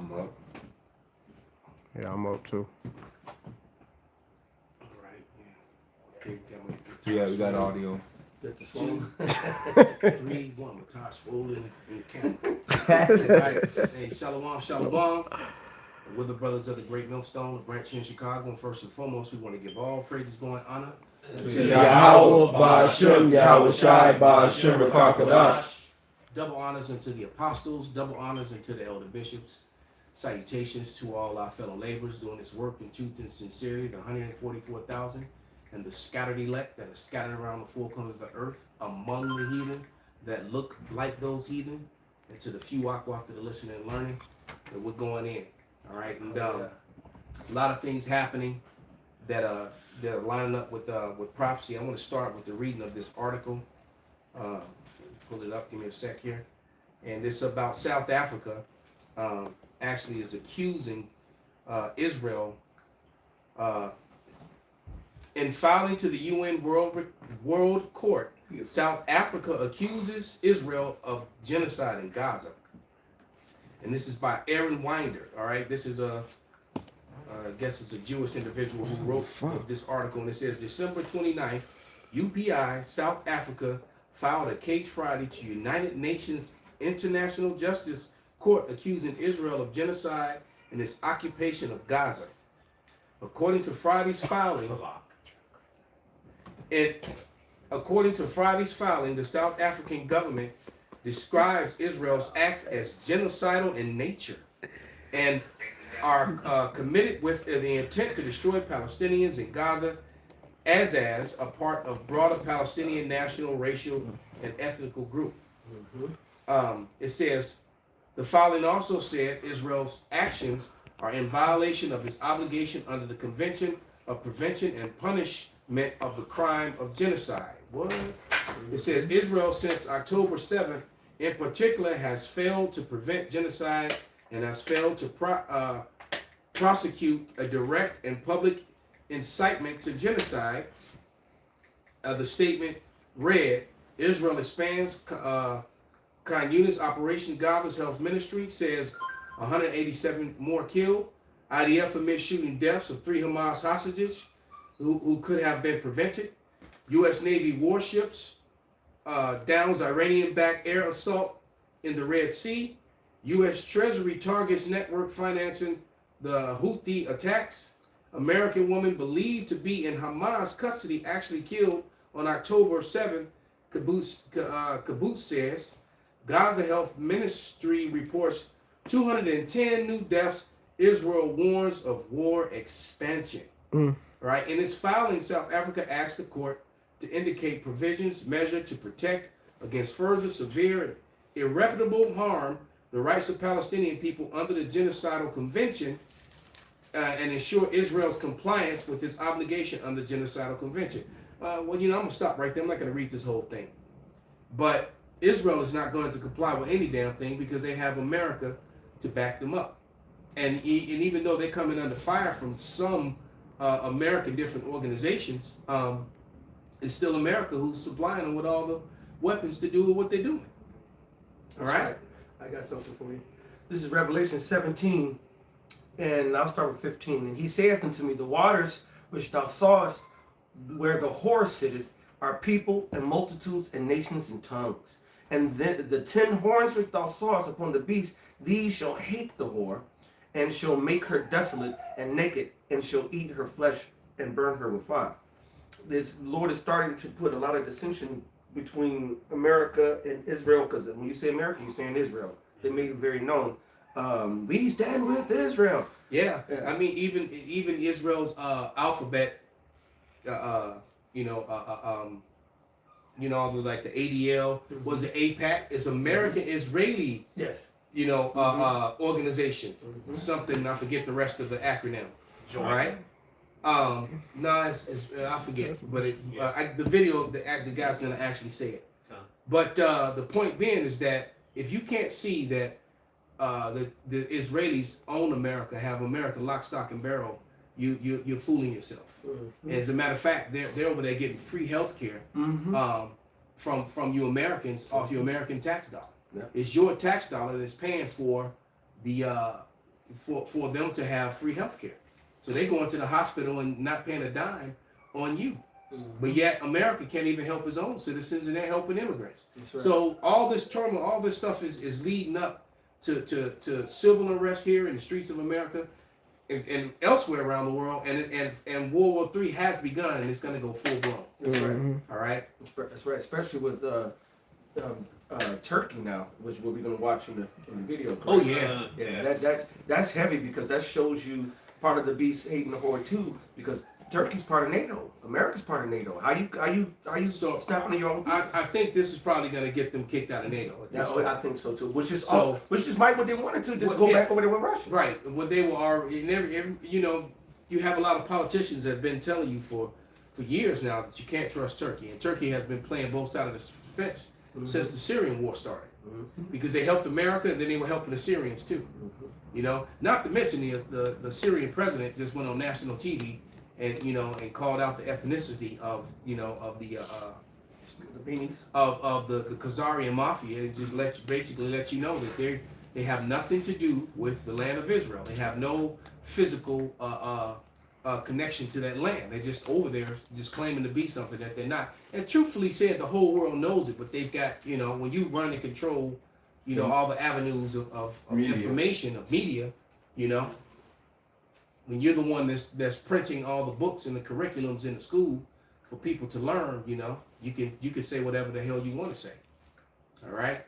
I'm up. Yeah, I'm up too. All right. Yeah. Okay. Yeah, we got audio. Just the swollen. 3, 1. With Todd swollen in the camera. All right. Hey, shalom, shalom. We're the brothers of the Great Millstone, the branch here in Chicago. And first and foremost, we want to give all praises, glory, and honor To YAHAWASHI, YAHAWASHI, Ba'ashem, Rakakadash. Double honors unto the apostles, double honors unto the elder bishops. Salutations to all our fellow laborers doing this work in truth and sincerity, the 144,000 and the scattered elect that are scattered around the four corners of the earth among the heathen that look like those heathen, and to the few walk to the listening and learning that we're going in. All right, and a lot of things happening that are lining up with prophecy. I want to start with the reading of this article. Pull it up, give me a sec here. And it's about South Africa. Actually is accusing Israel in filing to the UN World Court. South Africa accuses Israel of genocide in Gaza. And this is by Aaron Winder. All right, this is I guess it's a Jewish individual who wrote this article, and it says December 29th, UPI, South Africa, filed a case Friday to United Nations International Justice Court accusing Israel of genocide in its occupation of Gaza. According to Friday's filing, the South African government describes Israel's acts as genocidal in nature and are committed with the intent to destroy Palestinians in Gaza as a part of broader Palestinian national, racial, and ethnical group. It says, the filing also said Israel's actions are in violation of its obligation under the Convention of Prevention and Punishment of the Crime of Genocide. What? It says Israel since October 7th in particular has failed to prevent genocide and has failed to prosecute a direct and public incitement to genocide. The statement read, Israel expands Khan Yunis Operation Gaza's Health Ministry says 187 more killed. IDF amid shooting deaths of 3 Hamas hostages who could have been prevented. U.S. Navy warships downs Iranian-backed air assault in the Red Sea. U.S. Treasury targets network financing the Houthi attacks. American woman believed to be in Hamas custody actually killed on October 7th, Kibbutz says. Gaza Health Ministry reports 210 new deaths. Israel warns of war expansion. Right? In its filing, South Africa asked the court to indicate provisions measured to protect against further severe and irreparable harm the rights of Palestinian people under the Genocidal Convention and ensure Israel's compliance with its obligation under the Genocidal Convention. Well, I'm going to stop right there. I'm not going to read this whole thing. But Israel is not going to comply with any damn thing because they have America to back them up. And even though they're coming under fire from some American different organizations, it's still America who's supplying them with all the weapons to do what they're doing. All right? I got something for you. This is Revelation 17, and I'll start with 15. And he saith unto me, the waters which thou sawest, where the whore sitteth, are people and multitudes and nations and tongues. And then the 10 horns which thou sawest upon the beast, these shall hate the whore, and shall make her desolate and naked, and shall eat her flesh and burn her with fire. This Lord is starting to put a lot of distinction between America and Israel, because when you say America, you're saying Israel. They made it very known. We stand with Israel. Yeah. I mean, even Israel's alphabet, like the ADL was an APAC. It's American Israeli. Yes. Organization. Something, I forget the rest of the acronym. All right. No, it's I forget, but the video, the guy's gonna actually say it. But the point being is that if you can't see that the Israelis own America, have America lock, stock, and barrel, you're fooling yourself. And as a matter of fact, they're over there getting free health care from you Americans off your American tax dollar. It's your tax dollar that's paying for the for them to have free health care. So they go into the hospital and not paying a dime on you. But yet America can't even help its own citizens, and they're helping immigrants. Right. So all this turmoil, all this stuff is leading up to civil unrest here in the streets of America and elsewhere around the world. And World War III has begun, and it's going to go full blown. That's right. All right. That's right. Especially with Turkey now, which we're going to watch in the video. Oh yeah. Yeah. That's heavy, because that shows you part of the beast hating the horde too. Because Turkey's part of NATO. America's part of NATO. How you So, snapping on your own? I think this is probably going to get them kicked out of NATO. I think so too. Which is So- which is might what they wanted to, just Well, go yeah. back over there with Russia. Right. What they were already, you know, you have a lot of politicians that have been telling you for years now that you can't trust Turkey. And Turkey has been playing both sides of the fence since the Syrian war started. Because they helped America, and then they were helping the Syrians too. You know, not to mention the Syrian president just went on national TV and, you know, and called out the ethnicity of, you know, of the beanies. of the Khazarian mafia. It just basically let you know that they have nothing to do with the land of Israel. They have no physical connection to that land. They're just over there, just claiming to be something that they're not. And truthfully said, the whole world knows it. But they've got, you know, when you run and control, you know, all the avenues of information, of media, you know, when you're the one that's printing all the books and the curriculums in the school for people to learn, you know, you can say whatever the hell you want to say. All right.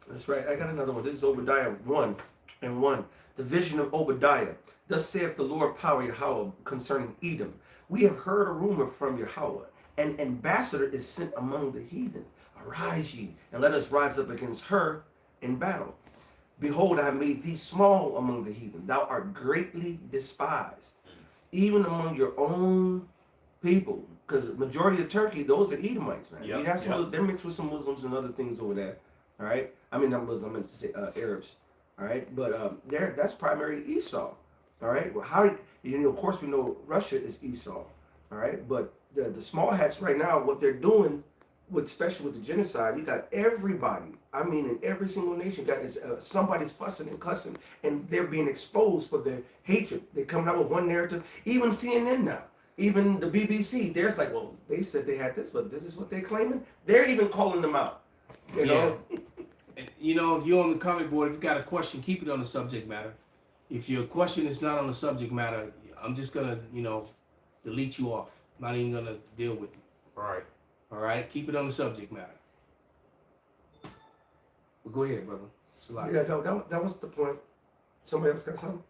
That's right. I got another one. This is Obadiah 1:1. The vision of Obadiah. Thus saith the Lord power Yahweh concerning Edom. We have heard a rumor from Yahweh. An ambassador is sent among the heathen. Arise ye, and let us rise up against her in battle. Behold, I have made thee small among the heathen. Thou art greatly despised, even among your own people. Because the majority of Turkey, those are Edomites, man. They're mixed with some Muslims and other things over there. All right? I mean, not Muslims, I meant to say Arabs. All right? But that's primary Esau. All right? Well, of course, we know Russia is Esau. All right? But the small hats right now, what they're doing, especially with the genocide, you got everybody. I mean, in every single nation, you got somebody's fussing and cussing, and they're being exposed for their hatred. They're coming out with one narrative. Even CNN now, even the BBC, there's like, well, they said they had this, but this is what they're claiming. They're even calling them out. You know? You know, if you're on the comment board, if you got a question, keep it on the subject matter. If your question is not on the subject matter, I'm just gonna, you know, delete you off. I'm not even gonna deal with you. Right. All right, keep it on the subject matter. Well, go ahead, brother. Yeah, no, that was the point. Somebody else got something?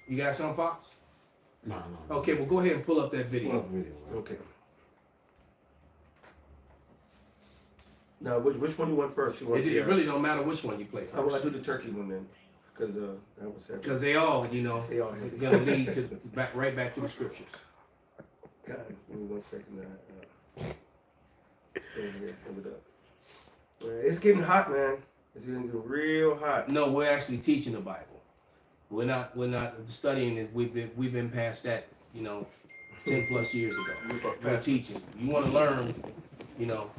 You got some, Pops? No. Okay, well, go ahead and pull up that video. Okay. Now, which one you want first? It really don't matter which one you play How will I first. do the turkey one then? Because that was heavy. Because they all, you know, They all heavy. gonna lead to right back to the scriptures. God, give me 1 second. Hold it up. It's getting hot, man. It's getting real hot. No, we're actually teaching the Bible. We're not studying it. We've been past that, you know, 10 plus years ago. We're teaching. You want to learn, you know,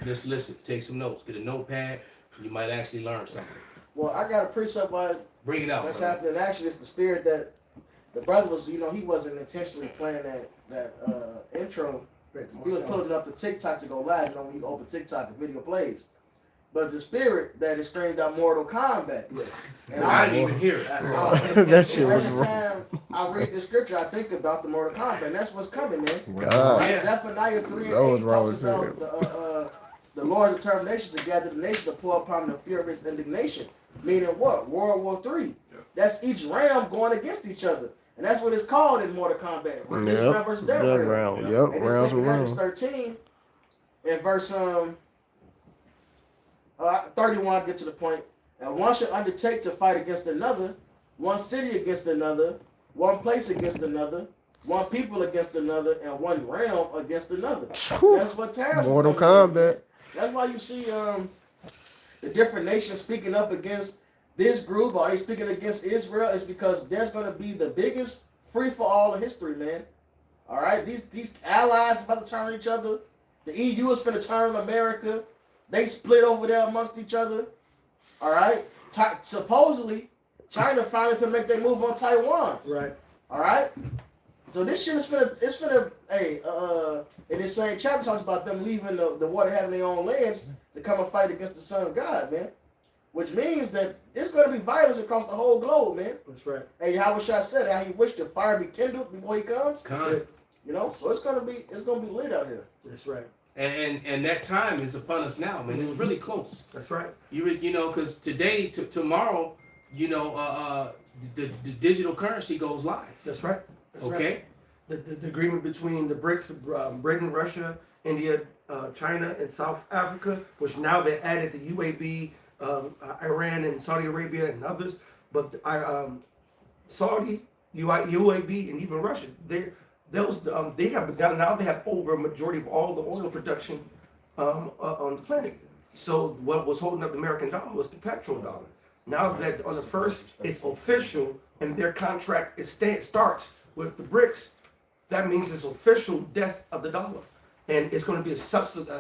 just listen, take some notes, get a notepad. You might actually learn something. Well, I got a precept why Bring it out. that's brother. happening. Actually, it's the spirit that the brother was, you know, he wasn't intentionally playing that intro. He was putting up the TikTok to go live. You know, when you open TikTok, the video plays. But it's the spirit that is screamed out Mortal Kombat. And I didn't even hear it. That shit was every wrong. time I read the scripture, I think about the Mortal Kombat. And that's what's coming, man. God. Right? Zephaniah 3 and That was 8 wrong talks as about the Lord's determination to gather the nation to pour upon the fury of his indignation. Meaning what? World War III. That's each realm going against each other. And that's what it's called in Mortal Kombat. This realm versus that That realm. round. And Yep, in rounds 2 with Kings rounds. 13, in verse 31, I get to the point. And one shall undertake to fight against another, one city against another, one place against another, one people against another, and one realm against another. That's what time. Mortal Kombat. That's why you see the different nations speaking up against this group, or they speaking against Israel. Is because there's going to be the biggest free for all in history, man. All right, these allies about to turn each other. The EU is finna turn America. They split over there amongst each other. All right. Supposedly, China finally can make their move on Taiwan. Right. All right. So this shit is finna. Hey, in this same chapter talks about them leaving the water having their own lands to come and fight against the Son of God, man. Which means that it's going to be violence across the whole globe, man. That's right. Hey, YAHAWASHI said how he wished the fire be kindled before he comes. Con. You know, so it's gonna be lit out here. That's right. And that time is upon us now, man. It's really close. That's right. You know, because today to tomorrow, you know, the digital currency goes live. That's right. That's Okay. Right. The agreement between the BRICS, Britain, Russia, India, China, and South Africa, which now they added the UAB, Iran, and Saudi Arabia, and others. But Saudi, UAB, and even Russia, they have now they have over a majority of all the oil production on the planet. So what was holding up the American dollar was the petrodollar. Now that on the first it's official and their contract starts with the BRICS, that means it's official death of the dollar, and it's going to be a subsidy.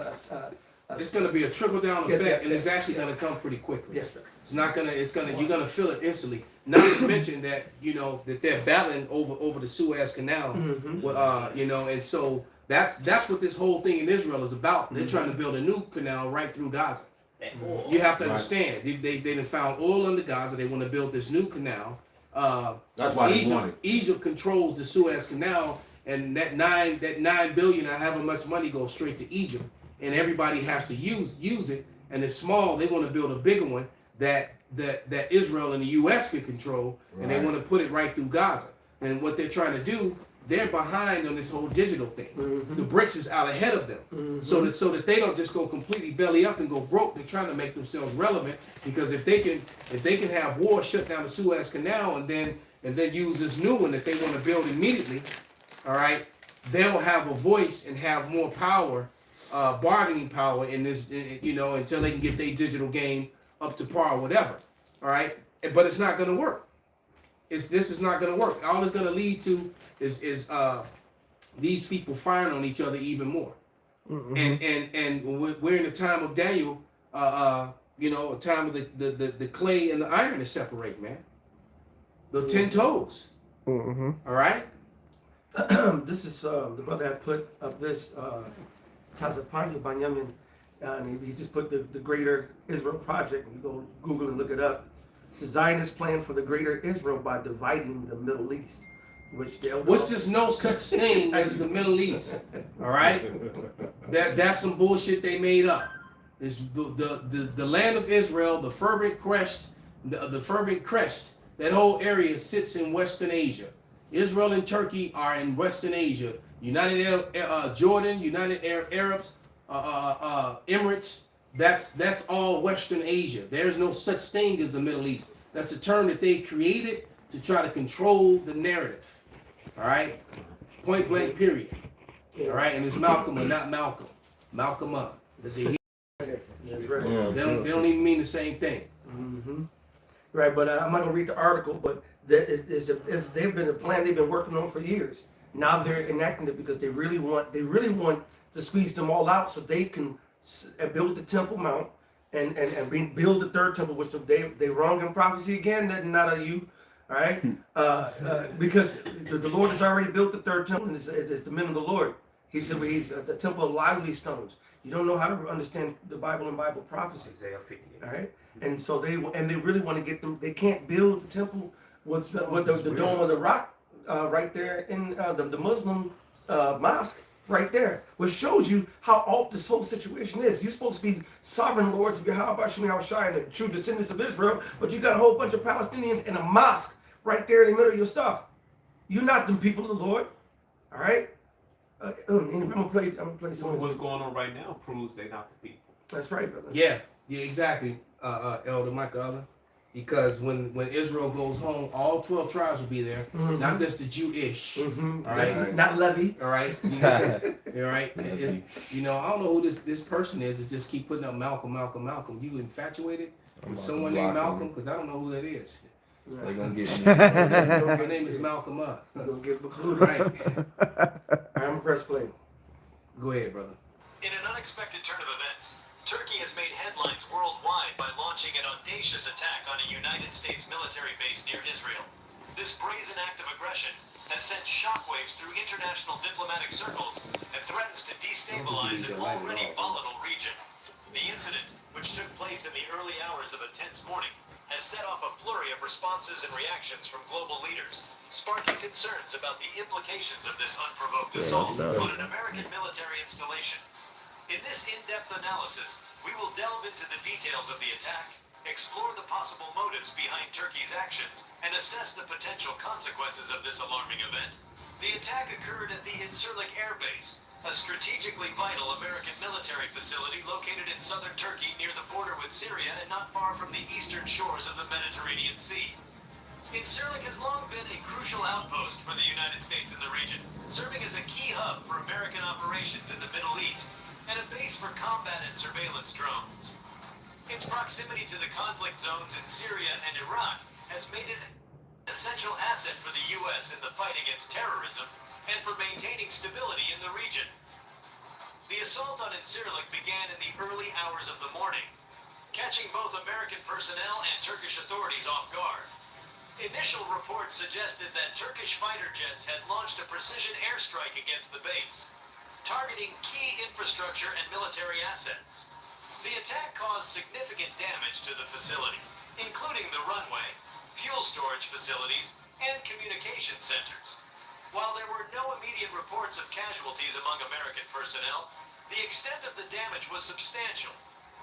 It's going to be a trickle down effect, Yeah, and it's actually going to come pretty quickly. Yes, sir. It's not gonna. It's gonna. You're gonna feel it instantly. Not to mention that that they're battling over the Suez Canal. You know, and so that's what this whole thing in Israel is about. They're trying to build a new canal right through Gaza. You have to understand. They done found oil under Gaza. They want to build this new canal. That's why they want it. Egypt controls the Suez Canal, and that nine billion, or however much money goes straight to Egypt, and everybody has to use it. And it's small. They want to build a bigger one that Israel and the U.S. can control, and they want to put it right through Gaza. And what they're trying to do, they're behind on this whole digital thing. The BRICS is out ahead of them, so that they don't just go completely belly up and go broke. They're trying to make themselves relevant, because if they can have war, shut down the Suez Canal, and then use this new one that they want to build immediately, all right, they'll have a voice and have more power, bargaining power in this, until they can get their digital game up to par or whatever. All right, but it's not going to work. This is not going to work. All it's going to lead to is these people firing on each other even more. And we're in the time of Daniel. A time of the clay and the iron is separate, man. The 10 toes. All right. This is the brother had put up this Tazapani Banyamin, and he just put the Greater Israel Project. You go Google and look it up. The Zionist plan for the Greater Israel by dividing the Middle East, which there's no such thing as the Middle East. All right, that's some bullshit they made up. It's the land of Israel, the fervent crest, the fervent crest. That whole area sits in Western Asia. Israel and Turkey are in Western Asia. Jordan, United Arabs, Emirates. That's all Western Asia. There's no such thing as the Middle East. That's a term that they created to try to control the narrative. All right, point blank, period. All right, and it's Malcolm or not Malcolm. Malcolm up. That's it. That's right. They don't even mean the same thing. Right, but I'm not gonna read the article, but they've been a plan they've been working on for years. Now they're enacting it because they really want to squeeze them all out so they can build the Temple Mount and build the third temple, which they wrong in prophecy again. That's not a you, all right? Because the Lord has already built the third temple, and it's the men of the Lord. He said he's the temple of lively stones. You don't know how to understand the Bible and Bible prophecy. Isaiah 58. All right, and so they really want to get them. They can't build the temple with the dome of the rock right there in the Muslim mosque right there, which shows you how off this whole situation is. You're supposed to be sovereign lords of YAHAWASHI and the true descendants of Israel, but you got a whole bunch of Palestinians in a mosque right there in the middle of your stuff. You're not the people of the Lord. All right. I'm gonna play some. What's going on right now proves they're not the people. That's right, brother. Yeah, exactly, Elder Michael Allen. Because when Israel goes home, all 12 tribes will be there, not just the Jewish. All right, not Levy. All right, all right. I don't know who this person is. That just keep putting up Malcolm. You infatuated with someone named Malcolm? Because I don't know who that is. They're gonna get me. My name is Malcolm up. You're gonna get Right. I'm gonna press play. Go ahead, brother. In an unexpected turn of events, Turkey has made headlines worldwide by launching an audacious attack on a United States military base near Israel. This brazen act of aggression has sent shockwaves through international diplomatic circles and threatens to destabilize an already volatile region. The incident, which took place in the early hours of a tense morning, has set off a flurry of responses and reactions from global leaders, sparking concerns about the implications of this unprovoked assault on an American military installation. In this in-depth analysis, we will delve into the details of the attack, explore the possible motives behind Turkey's actions, and assess the potential consequences of this alarming event. The attack occurred at the Incirlik Air Base, a strategically vital American military facility located in southern Turkey near the border with Syria and not far from the eastern shores of the Mediterranean Sea. Incirlik has long been a crucial outpost for the United States in the region, serving as a key hub for American operations in the Middle East and a base for combat and surveillance drones. Its proximity to the conflict zones in Syria and Iraq has made it an essential asset for the U.S. in the fight against terrorism and for maintaining stability in the region. The assault on Incirlik began in the early hours of the morning, catching both American personnel and Turkish authorities off guard. Initial reports suggested that Turkish fighter jets had launched a precision airstrike against the base, targeting key infrastructure and military assets. The attack caused significant damage to the facility, including the runway, fuel storage facilities, and communication centers. While there were no immediate reports of casualties among American personnel, the extent of the damage was substantial,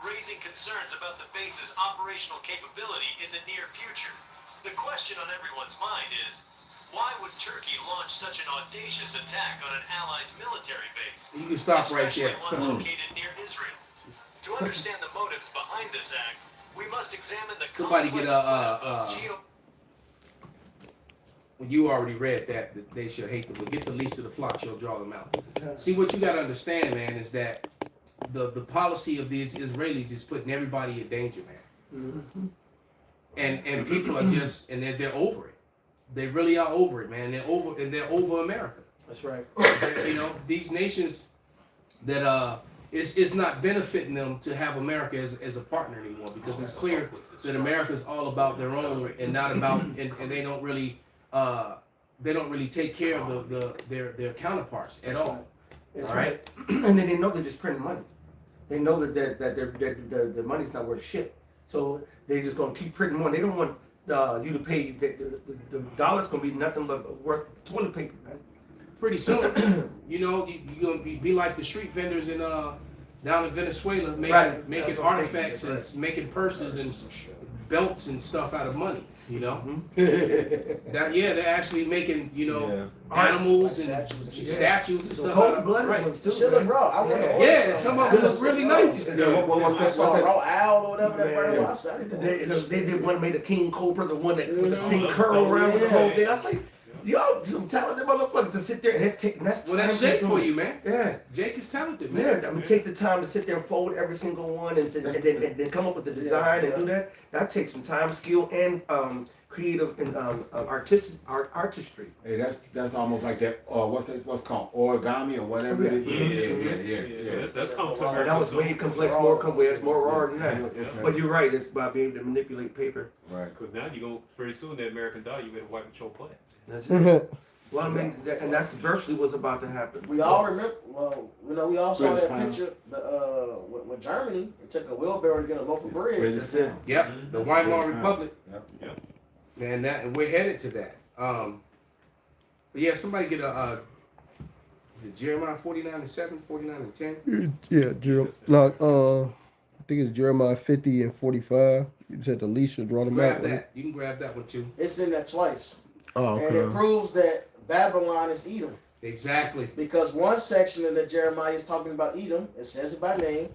raising concerns about the base's operational capability in the near future. The question on everyone's mind is, why would Turkey launch such an audacious attack on an ally's military base? You can stop right there. Especially one located near Israel. To understand the motives behind this act, we must examine the Somebody get geo. You already read that they shall hate them, but get the least of the flock shall draw them out. See, what you got to understand, man, is that the policy of these Israelis is putting everybody in danger, man. And people are just, and they're over it. They really are over it, man. They're over America. That's right. You know, these nations that it's not benefiting them to have America as a partner anymore, because it's clear that America's all about their own and not about, and they don't really take care of their counterparts at all. That's all right. And then they know they're just printing money. They know that the money's not worth shit. So they're just gonna keep printing money. They don't want you to pay. The dollar's gonna be nothing but worth toilet paper, man. Pretty soon, you know, you're gonna be like the street vendors in down in Venezuela, making artifacts and making purses and belts and stuff out of money. You know, they're actually making, you know, animals and statues and stuff. Cold blooded ones too. Shit look raw. I went to Yeah, some of them look really nice. Yeah, I saw a raw owl or whatever that bird was. I said, They did one made a king cobra, the one that with the thing curl around with the whole thing. I was like, yo, some talented motherfuckers to sit there and that's Well, that's Jake for you, man. Yeah. Jake is talented, man. Yeah, I mean, take the time to sit there and fold every single one and then come up with the design and do that. That takes some time, skill, and creative and artistry. Hey, that's almost like that. What's called origami or whatever it is. Yeah. That's come to And America. that was way complex, more complex, more raw than that. Okay. But you're right, it's by being able to manipulate paper. Right. Because now you're going to, pretty soon, that American dollar, you better wipe it your butt. That's it. Well, I mean, and that's virtually what's about to happen. we all remember. Well, you know, we all saw British that pound. picture. With Germany, it took a wheelbarrow to get a loaf of bread. That's it. Yep, the Weimar Republic. Yep. And we're headed to that. But yeah, somebody get is it Jeremiah 49:7, 49:10? Yeah, I think it's Jeremiah 50 and 45. You said the least should draw them Grab out. that. You can grab that one too. It's in there twice, Oh, and it okay. proves that Babylon is Edom. Exactly. Because one section of the Jeremiah is talking about Edom, it says it by name.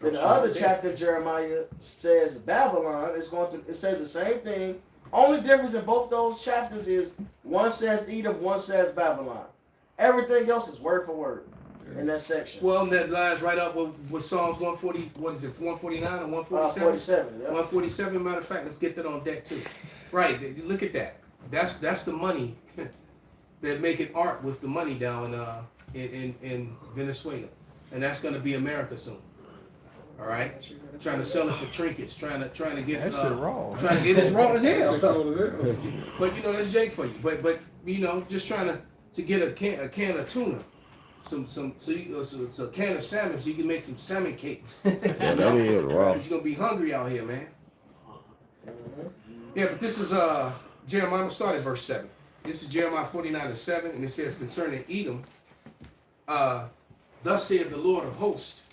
Then the other chapter of Jeremiah says Babylon. It says the same thing. Only difference in both those chapters is one says Edom, one says Babylon. Everything else is word for word in that section. Well, and that lines right up with Psalms 140. What is it? 149 or 147? 47. Yeah. 147. Matter of fact, let's get that on deck too. Right. Look at that. That's the money. They're making art with the money down in Venezuela, and that's going to be America soon. All right, trying to sell it for trinkets, trying to get That shit raw. trying to get it as raw as hell. Hell. But you know that's Jake for you. But you know just trying to get a can of tuna, so a can of salmon so you can make some salmon cakes. Yeah, that is raw. You're gonna be hungry out here, man. Yeah, but this is Jeremiah. I'm gonna start at verse 7. This is Jeremiah 49:7, and it says concerning Edom, thus saith the Lord of hosts.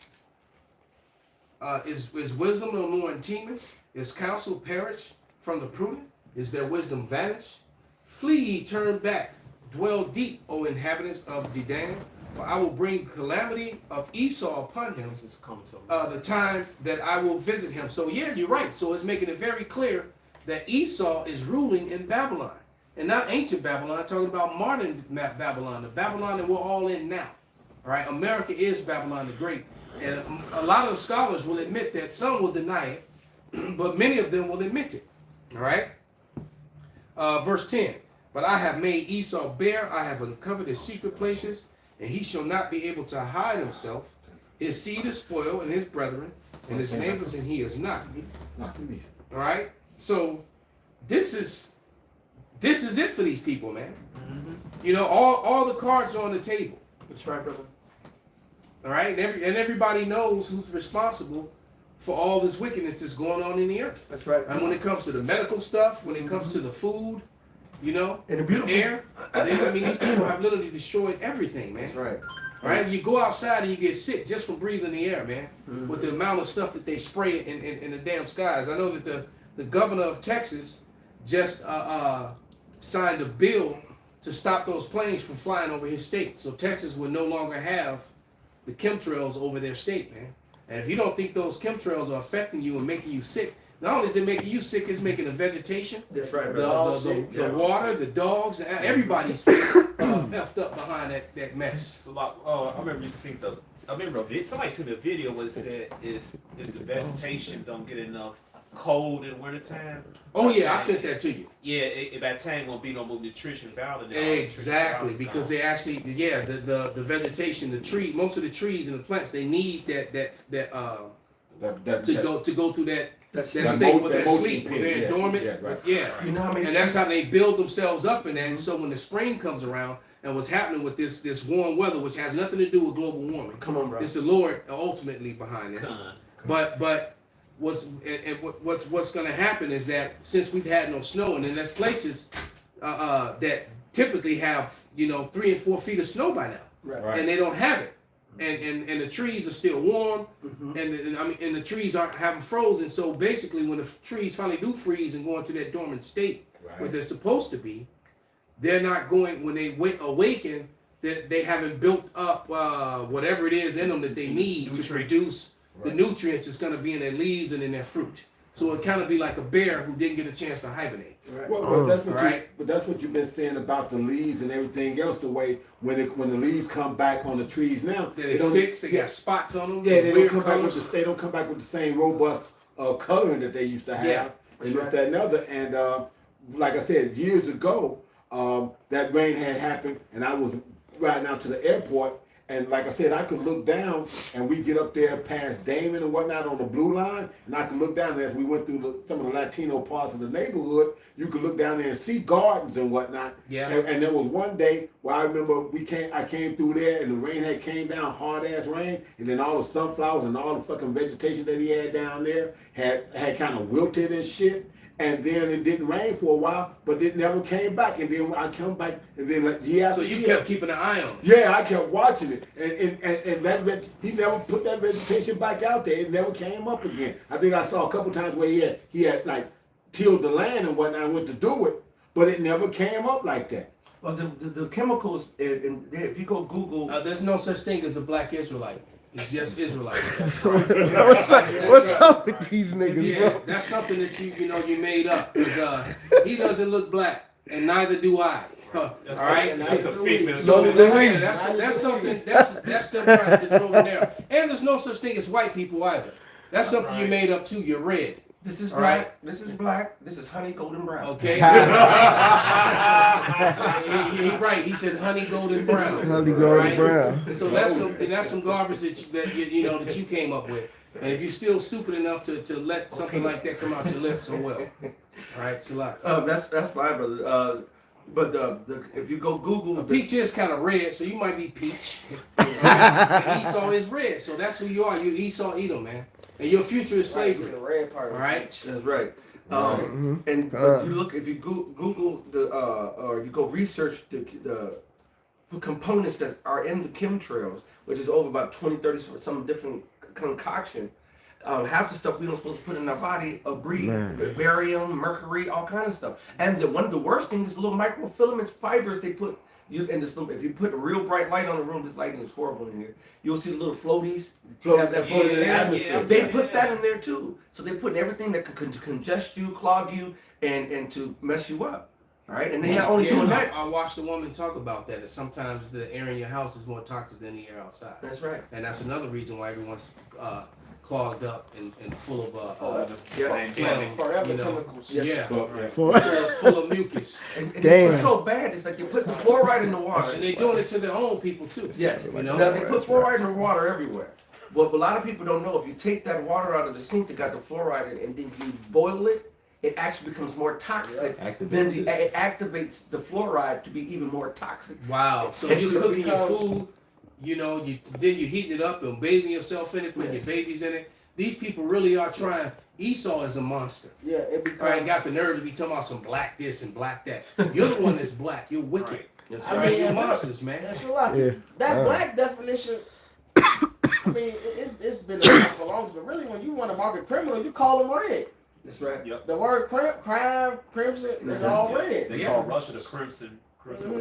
Is wisdom no more in Teman? Is counsel perished from the prudent? Is their wisdom vanished? Flee ye, turn back, dwell deep, O inhabitants of Dedan, for I will bring calamity of Esau upon him, This is coming to the time that I will visit him. So yeah, you're right. So it's making it very clear that Esau is ruling in Babylon. And not ancient Babylon, I'm talking about modern Babylon, the Babylon that we're all in now. All right, America is Babylon the Great. And a lot of scholars will admit that. Some will deny it, but many of them will admit it. All right? Verse 10. But I have made Esau bare, I have uncovered his secret places, and he shall not be able to hide himself. His seed is spoiled, and his brethren, and his neighbors, and he is not. All right? So this is it for these people, man. You know, all the cards are on the table. That's right, brother. All right, and everybody knows who's responsible for all this wickedness that's going on in the earth. That's right. And when it comes to the medical stuff, when it comes to the food, you know, And the beautiful air, I mean, these people have literally destroyed everything, man. That's right. All right, you go outside and you get sick just from breathing the air, man. With the amount of stuff that they spray in the damn skies. I know that the governor of Texas just signed a bill to stop those planes from flying over his state. So Texas will no longer have the chemtrails over their state, man. And if you don't think those chemtrails are affecting you and making you sick, not only is it making you sick, it's making the vegetation, That's right, the, brother. the water, the dogs, everybody's effed up behind that mess. It's a lot. I remember you seen somebody seen the video where it said is if the vegetation don't get enough cold in the wintertime. Oh yeah, I sent that to you. Yeah, by that time won't be no more nutrition value. Exactly, because they actually, the vegetation, the tree, most of the trees and the plants, they need that to go through that state where they're asleep, where they're dormant. Yeah, right. Yeah, You know how many and that's how they build themselves up in that. And so when the spring comes around, and what's happening with this warm weather, which has nothing to do with global warming, Come on, bro. it's the Lord ultimately behind this. But what's going to happen is that since we've had no snow, and then there's places that typically have 3 and 4 feet of snow by now, Right. and they don't have it, and the trees are still warm, and the trees haven't frozen. So basically, when the trees finally do freeze and go into that dormant state where they're supposed to be, they're not going when they awaken. That they haven't built up whatever it is in them that they need to produce the nutrients that's going to be in their leaves and in their fruit. So it kind of be like a bear who didn't get a chance to hibernate. Right. Well, Right. but that's what you've been saying about the leaves and everything else. The way when the leaves come back on the trees now, They're sick. They got spots on them. Yeah, they don't weird come back with colors. they don't come back with the same robust coloring that they used to have, Yeah, and this, that, and other. And like I said, years ago, that rain had happened, and I was riding out to the airport, and like I said, I could look down, and we get up there past Damon and whatnot on the blue line, and I could look down, and as we went through some of the Latino parts of the neighborhood, you could look down there and see gardens and whatnot. Yeah. And there was one day where I remember I came through there, and the rain had came down, hard ass rain, and then all the sunflowers and all the fucking vegetation that he had down there had kind of wilted and shit. And then it didn't rain for a while, but it never came back. And then I come back, and then like year after So you year, kept keeping an eye on it. yeah, I kept watching it, and he never put that vegetation back out there. It never came up again. I think I saw a couple times where he had like tilled the land and whatnot, and went to do it, but it never came up like that. Well, the chemicals, and if you go Google, There's no such thing as a black Israelite. It's just Israelites. What's up with these niggas, Yeah, bro? that's something that you made up. 'Cause, he doesn't look black, and neither do I. All right. That's the figment. So No, that's something that's still trying to control the narrative. And there's no such thing as white people either. That's something you made up too. You're red. this is All black, right. this is black, this is honey golden brown. Okay. He right. He said honey golden brown. Honey golden brown. So that's some garbage that you came up with. And if you're still stupid enough to let something like that come out your lips, oh well. All right, it's a lot. That's fine, brother. But if you go Google, Peach is kind of red, so you might be Peach. And Esau is red, so that's who you are. You're Esau Edom, man. And your future is slavery. The red part. All right. that's right. And but you look if you Google the or you go research the components that are in the chemtrails, which is over about 20, 30 some different concoction. Half the stuff we don't supposed to put in our body breed barium, mercury, all kind of stuff. And one of the worst things is the little microfilament fibers they put you in this. If you put a real bright light on the room, this lighting is horrible in here. You'll see the little floaties. Have that floating in the atmosphere. They put that in there too. So they put everything that could congest you, clog you, and to mess you up. All right, and they're not only doing that. I watched a woman talk about that sometimes the air in your house is more toxic than the air outside. That's right. And that's another reason why everyone's clogged up and full of Forever you know, chemicals. yeah, For full of mucus. And Damn. it's so bad. It's like you put the fluoride in the water. And they're doing it to their own people too. Yes, you know. now they put fluoride in the water everywhere. But a lot of people don't know if you take that water out of the sink that got the fluoride in, and then you boil it, it actually becomes more toxic. Then it activates the fluoride to be even more toxic. Wow. So It's- you're cooking your becomes- food, you know, then you heat it up and bathing yourself in it, putting your babies in it. These people really are trying. Esau is a monster. Yeah, it I ain't becomes. got the nerve to be talking about some black this and black that. You're the one that's black. You're wicked. Right. That's I Right, mean, you're yeah, monsters, man. That's a lot. Yeah. That black definition. I mean, it's been around for long, but really, when you want to mark a criminal, you call him red. That's right. Yep. The word crime, crimson, is all red. They Yeah. call Russia the Crimson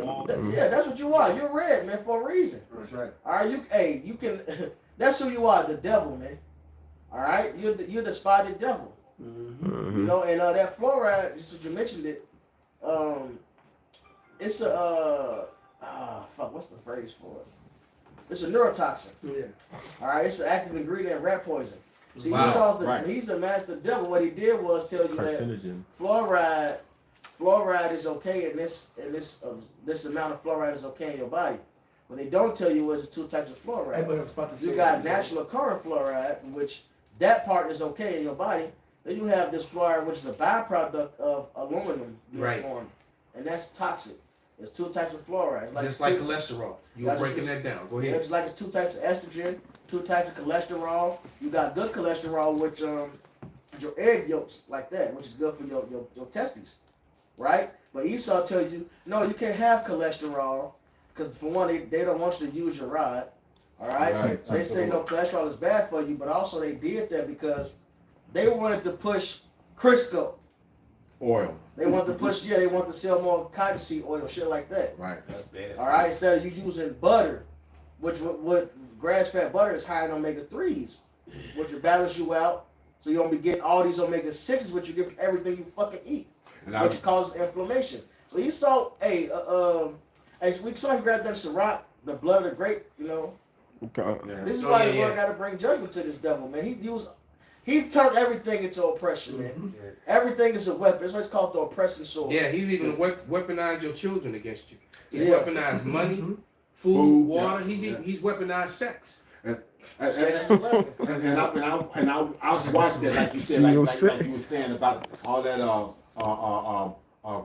Wall. Yeah, that's what you are. You're red, man, for a reason. That's right. All right, you can. That's who you are, the devil, man. All right, you're the spotted devil. You know, and that fluoride, just as you mentioned it, it's a what's the phrase for it? It's a neurotoxin. Yeah. All right, it's an active ingredient in rat poison. See, Wow. he's the master devil. What he did was tell you that fluoride is okay, and this amount of fluoride is okay in your body. What they don't tell you is there's two types of fluoride. That's what I was about to say. You got natural occurring fluoride, which that part is okay in your body. Then you have this fluoride, which is a byproduct of aluminum being Right. formed, and that's toxic. There's two types of fluoride. Just like cholesterol. You were breaking that down. Go Yeah, ahead. just like it's two types of estrogen, two types of cholesterol. You got good cholesterol, which your egg yolks like that, which is good for your testes, right? But Esau tells you, no, you can't have cholesterol because for one, they don't want you to use your rod. All right, Right. so they say no, cholesterol is bad for you, but also they did that because they wanted to push Crisco. Oil. They want to push, they want to sell more cottonseed oil, shit like that. Right. That's bad. All right, instead of you using butter, which grass-fed butter is high in omega-3s, which will balance you out, so you don't be getting all these omega-6s, which you get from everything you fucking eat, which causes inflammation. So you saw, we saw him grab that Ciroc, the blood of the grape, you know. This is why the Lord got to bring judgment to this devil, man. He's turned everything into oppression, man. Everything is a weapon. That's why it's called the oppressing sword. Yeah, he's even weaponized your children against you. He's Yeah. weaponized money, food, Food, water. yeah. He's weaponized sex. Sex is a weapon. And I've watched that, like you said, like you were saying about all that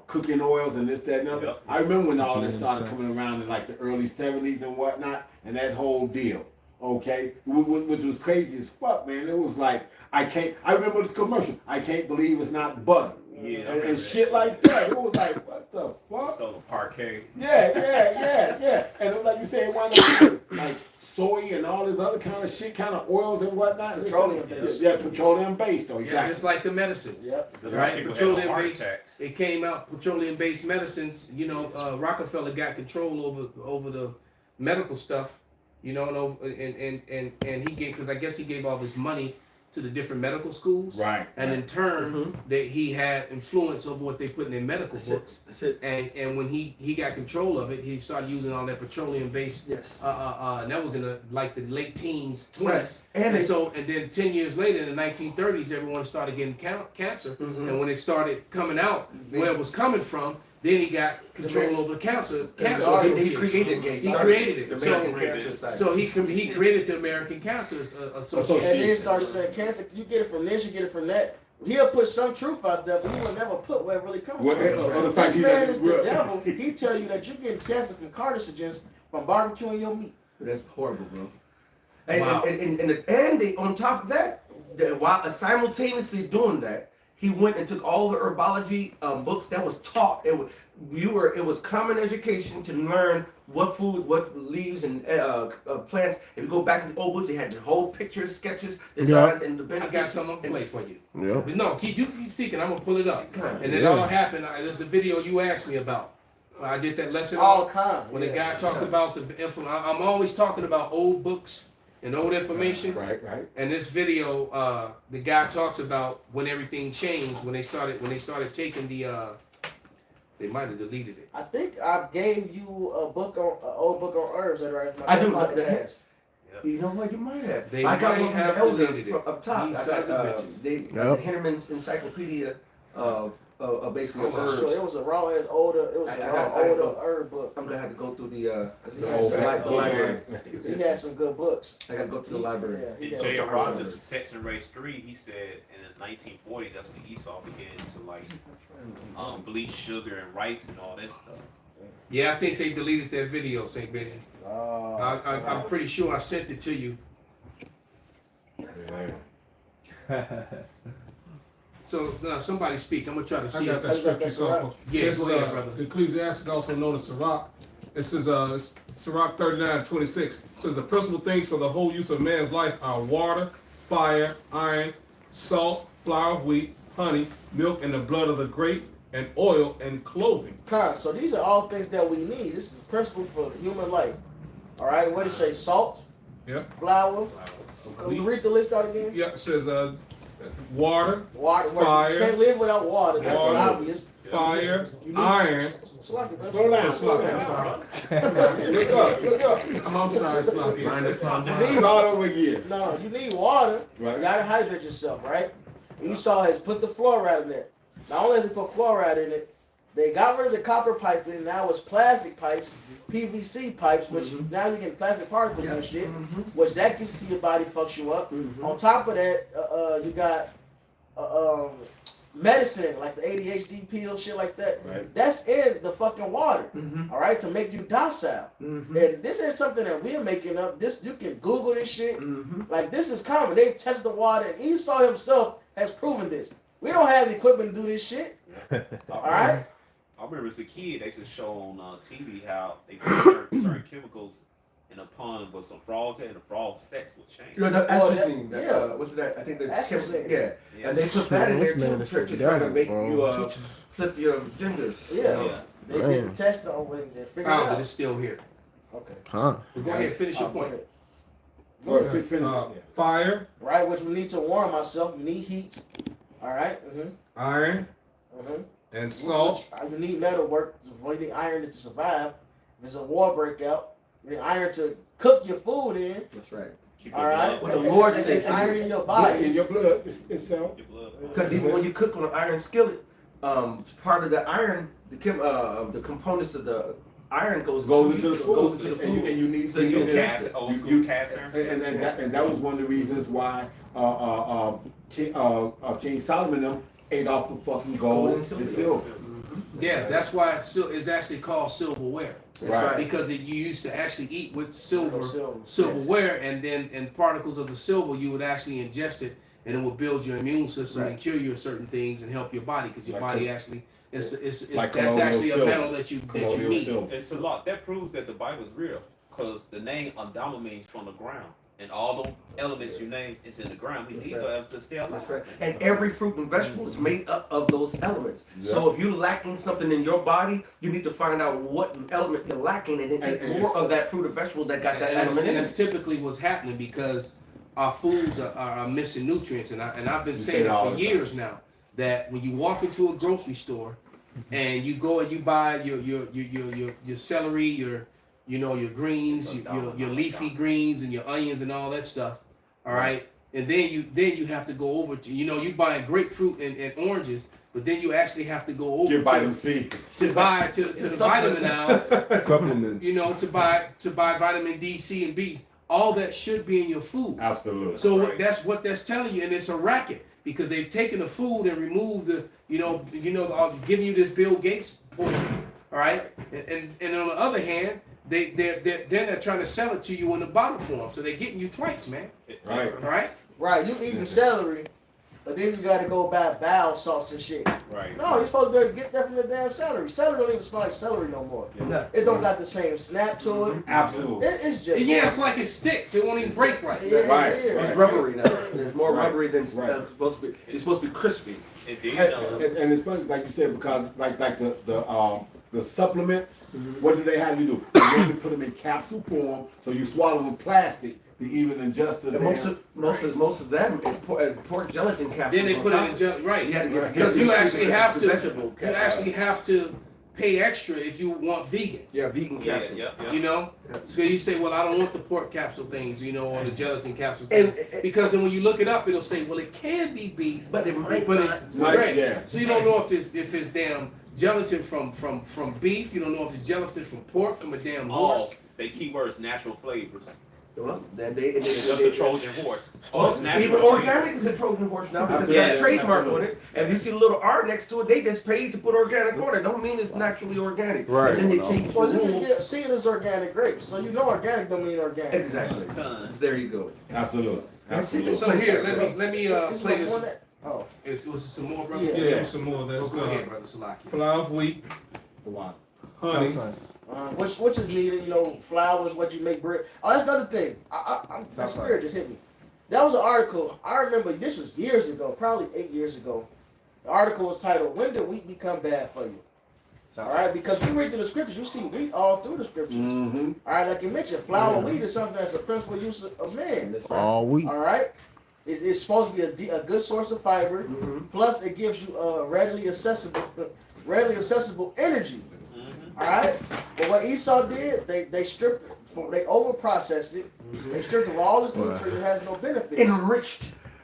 cooking oils and this, that, and other. Yep. I remember when all that started coming around in like the early 70s and whatnot, and that whole deal. Okay, which was crazy as fuck, man. It was like I remember the commercial. I can't believe it's not butter. Yeah, and shit like that. It was like, what the fuck? So the parquet. Yeah. And it was like you said, it wound up like soy and all this other kind of shit, kind of oils and whatnot. Petroleum based. Yeah, petroleum based though. Yeah, Exactly. just like the medicines. Yep. That's why Right, people have petroleum heart based. attacks. It came out petroleum-based medicines. You know, Rockefeller got control over the medical stuff. You know, and he gave, because I guess he gave all his money to the different medical schools. Right. And in turn, that he had influence over what they put in their medical books. That's it. And when he got control of it, he started using all that petroleum-based. Yes. And that was in the late teens, 20s. Right. And And then 10 years later, in the 1930s, everyone started getting cancer. And when it started coming out, where it was coming from, Then he got control over the cancer He association. created it. He created it. The American Cancer Society. So he created the American Cancer Association. And then start saying cancer, you get it from this, you get it from that. He'll put some truth out there, but he will never put where it really comes Well, from. the fact This man that- is the devil. He tell you that you're getting cancer from carcinogens from barbecuing your meat. That's horrible, bro. And, Wow. and they, on top of that, while simultaneously doing that, he went and took all the herbology books that was taught. It was common education to learn what food, what leaves and plants. If you go back to the old books, they had the whole pictures, sketches, designs, and the I benefits. got something to play for you. Yeah. But no, you keep thinking. I'm gonna pull it up. And it Yeah. all happened. There's a video you asked me about. I did that lesson All on kinds. when the guy talked about the info. I'm always talking about old books and old information. Right. And this video, the guy talks about when everything changed when they started taking the. They might have deleted it. I think I gave you a book on an old book on herbs that are I do. podcast. You know what? You might have. They I got might one from have the elder deleted it. up top. These I sons got, of bitches. the Henneman's Encyclopedia of basically Hold on. herbs. So it was a raw ass older. It was I a got- raw I older got- herb book. I'm gonna have to go through the because he The has old some man. the library. He had some good books. I gotta go to the library. Yeah, he In had J.R. some Rogers' library. Sex and Race 3, he said in 1940, that's when Esau began to like bleach sugar and rice and all that stuff. Yeah, I think they deleted that video, St. Benjamin. Oh, I'm pretty sure I sent it to you. So somebody speak. I'm gonna try to I see got it. that scripture called for. Yeah, It's, go ahead, brother. Ecclesiastes, also known as Sirach. It says, Sirach 39:26 says the principal things for the whole use of man's life are water, fire, iron, salt, flour of wheat, honey, milk, and the blood of the grape, and oil and clothing. So these are all things that we need. This is the principle for human life. All right, what did it say? Salt, Yep. flour. Can you read the list out again? Yep. It says water, Water. Fire. You can't live without water. That's Water. obvious. fire, You need iron. Slow down. Slow down. Look up. Oh, I'm sorry, Sloppy. Start over again. No, you need water. Right. You gotta hydrate yourself, right? Esau has put the fluoride in it. Not only has he put fluoride in it, they got rid of the copper piping. Now it's plastic pipes, PVC pipes, which now you're getting plastic particles and shit, which that gets to your body, fucks you up. On top of that, you got medicine like the ADHD pill, shit like that. Right. That's in the fucking water, all right, to make you docile. And this ain't something that we're making up. This you can Google this shit. Like this is common. They've tested the water, and Esau himself has proven this. We don't have equipment to do this shit. All right. I remember as a kid, they used to show on TV how they put certain chemicals in a pond with some frogs in, and the frog's sex would change. You know, Well, atrazine. that- That, yeah. what's that? I think the Atrazine. yeah. And they put that in there This man too is to the try to devil, make bro. you flip your gender. Yeah. Yeah. They did the test on and figured it Found it. out. It's still here. Okay. Huh? But go ahead, finish your Go point. ahead. Go ahead, finish it. Fire, Right, which we need to warm ourselves. We need heat. All right. iron, and salt. You need metal work. You need iron to survive. If there's a war breakout, you need iron to cook your food in. That's right. Keep All your right. blood, What the Lord And said. there's iron in your In body. your blood itself. your blood. Because even when you cook on an iron skillet, part of the iron, the components of the iron goes Goes into the food. Goes into the And food. you need So to you get Cast, this. old school You- cast iron. and that was one of the reasons why King Solomon them ate off the fucking gold and silver. Yeah, that's why it's actually called silverware. That's Right. right. Because you used to actually eat with silverware, Silver. and then in particles of the silver you would actually ingest it, and it would build your immune system and cure you of certain things and help your body because your Like body actually it's like that's colloidal actually a silver. metal that you Colloidal need. silver. It's a lot. That proves that the Bible is real. Because the name Adama means from the ground. And all those elements you name is in the ground. We need them to stay alive. That's right. And every fruit and vegetable is made up of those elements. So if you're lacking something in your body, you need to find out what element you're lacking and then eat And more of that fruit or vegetable that got that element in that's it. typically what's happening because our foods are missing nutrients, and I've been say saying it it all for the time. years now that when you walk into a grocery store and you go and you buy your celery, your greens, your leafy greens and your onions and all that stuff, all right, and then you have to go over to you buying grapefruit and oranges, but then you actually have to go over Get vitamin C. to buy to the vitamin aisle, Supplements. you know, to buy vitamin D, C, and B. All that should be in your food. Absolutely. So Right. that's what that's telling you, and it's a racket because they've taken the food and removed the, giving you this Bill Gates poison, all right, and on the other hand, they're trying to sell it to you in the bottle form, so they're getting you twice, man, Right. all right? Right, you eating celery, but then you gotta go buy bowel salts and shit. Right. No, you're supposed to be able to get that from the damn celery. Celery don't even smell like celery no more. No. It don't got the same snap to it. Absolutely. It's just And yeah, it's like it sticks; it won't even break right. Yeah, Right. yeah. It's rubbery now. It's more Right. rubbery than Right. supposed to be. It's supposed to be crispy. Indeed. And it's funny, like you said, because like the supplements, what do they have you do? They only put them in capsule form, so you swallow them plastic to even ingest the And most of them is pork gelatin capsules. Then they on put top it in of jelly, right? You had to get Because you actually have to. vegetable You actually have to pay extra if you want vegan. vegan Yeah, capsules. yeah. You know, so you say, well, I don't want the pork capsule things, you know, or the gelatin capsule And- things, because then when you look it up, it'll say, well, it can be beef, But it might but not. Right, right. yeah. So you don't know if it's damn gelatin from beef. You don't know if it's gelatin from pork from a damn All horse. they keywords natural flavors. Well, It's just a Trojan horse. Oh, it's natural. Even flavors. organic is a Trojan horse now because they Yes, got a trademark absolutely. on it. And you see the little R next to it, they just paid to put organic on it. Don't mean it's naturally organic. Right. And then they change the Well, you can rule. get see it as organic grapes, so you know organic don't mean organic. Exactly. Done. There you go. Absolutely. That's it. Absolutely. So here, let me Is play it this. one that- Oh, It was some more, brother. Yeah. Yeah, some more. Oh, That's go ahead, brother Salaki. flour of wheat, honey. which is needed, flour is what you make bread. Oh, that's another thing. That spirit just hit me. That was an article. I remember this was years ago, probably 8 years ago. The article was titled, "When Did Wheat Become Bad for You?" All right, because you read through the scriptures, you see wheat all through the scriptures. Mm-hmm. All right, like you mentioned, flour wheat is something that's a principal use of man. All wheat. All right, it's supposed to be a good source of fiber. Plus, it gives you readily accessible energy. All right, but what Esau did, they stripped it, they over processed it. They stripped it of all its nutrients. It has no benefits. Enriched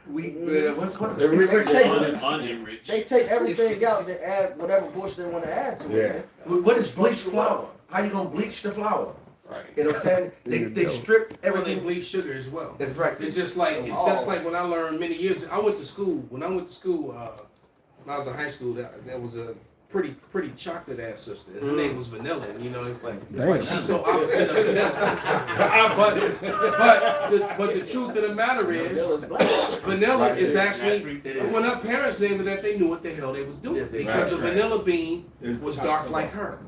wheat. What's Unenriched. They take everything out and add whatever bullshit they want to add to it. What is bleached flour? How you gonna bleach the flour? Right. You know what I'm saying? They strip Well, they everything. bleach sugar as well. That's right. It's just like when I learned many years. I went to school. When I went to school, when I was in high school, there was a pretty chocolate ass sister. Her name was Vanilla. It's like she's so opposite of Vanilla. but the truth of the matter is, Vanilla's black. Vanilla is Right. actually when our parents named it that, they knew what the hell they was doing because the vanilla bean was dark like her.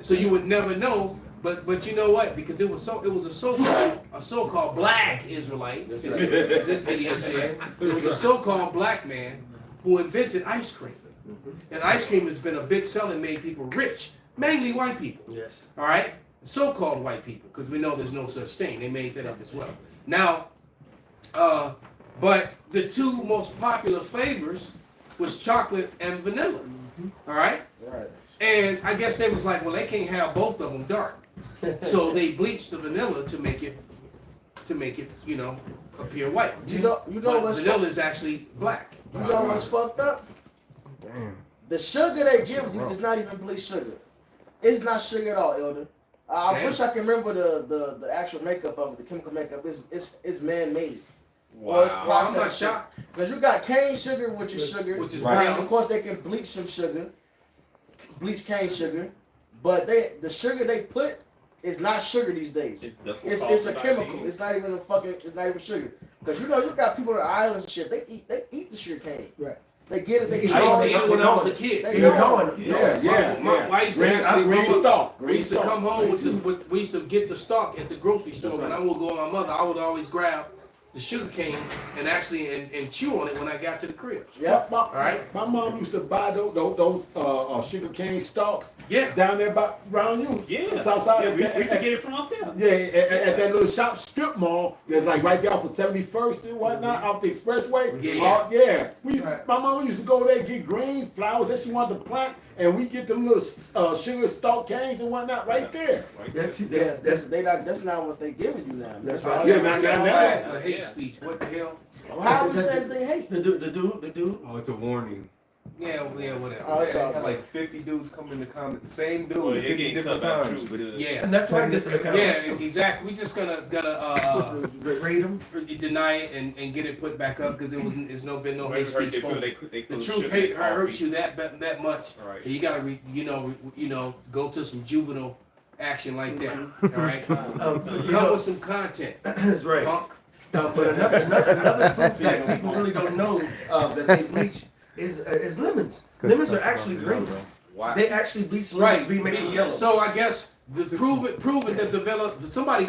So you would never know. But you know what? Because it was a so-called black Israelite. As this idiot said, it was a so-called black man who invented ice cream. And ice cream has been a big selling, made people rich, mainly white people. Yes. All right, so-called white people, because we know there's no such thing. They made that up as well. Now, but the two most popular flavors was chocolate and vanilla. All right, Right. and I guess they was like, well, they can't have both of them dark, so they bleached the vanilla to make it, appear white. You know But what's vanilla is actually black. You know what's fucked up? Damn. The sugar they give you is not even bleached sugar. It's not sugar at all, Elder. I Damn. wish I can remember the actual makeup of it, the chemical makeup. It's man-made. Wow. it's Well, I'm not processed shocked. Because you got cane sugar, which is sugar. Which is Right. brown. Of course, they can bleach some sugar, bleach cane sugar, but the sugar they put is not sugar these days. That's what It's caused a the chemical. diabetes. It's not even sugar. Because you got people on islands and shit. They eat the sugar cane. Right. They get it. They I used chew to eat it when I was a kid. They You know know it. it. Yeah. I used to Green, actually green go- stalk. We Green used to stalk. come home we used to get the stock at the grocery store. When I would go with my mother, I would always grab the sugar cane and actually and chew on it when I got to the crib. Yep. My mom used to buy those sugar cane stalks Yeah. down there around you. Yeah. Southside. Yeah, we used to get it from up there. Yeah, at that little shop strip mall that's like right there off of 71st and whatnot, off the expressway. Yeah. Yeah. Right. My mama used to go there and get green flowers that she wanted to plant, and we get them little sugar stalk canes and whatnot right there. Right. That's Yeah, that's not what they giving you now. That's all right. they Yeah, not got now. For hate speech. What the hell? How we say they hate? the dude. Oh, it's a warning. Yeah, whatever. Oh, it's Yeah, all had good. like 50 dudes come in the comment, the same dude, Well, it 50 getting different cut by times. truth, But dude. Yeah. And that's why I get to the Yeah, comments. exactly. We just gotta Rate them. deny it and get it put back up because it's been no hate speech. They feel spoken. they The put truth sugar hate in hurts coffee. you that much. Right. You gotta go to some juvenile action like that. All right, You come know, with some content, that's right. punk. But another fruit that people really don't know that they bleach is lemons. Lemons are actually green. Wow. They actually bleach lemons to be making yellow. So I guess proven that developed. Somebody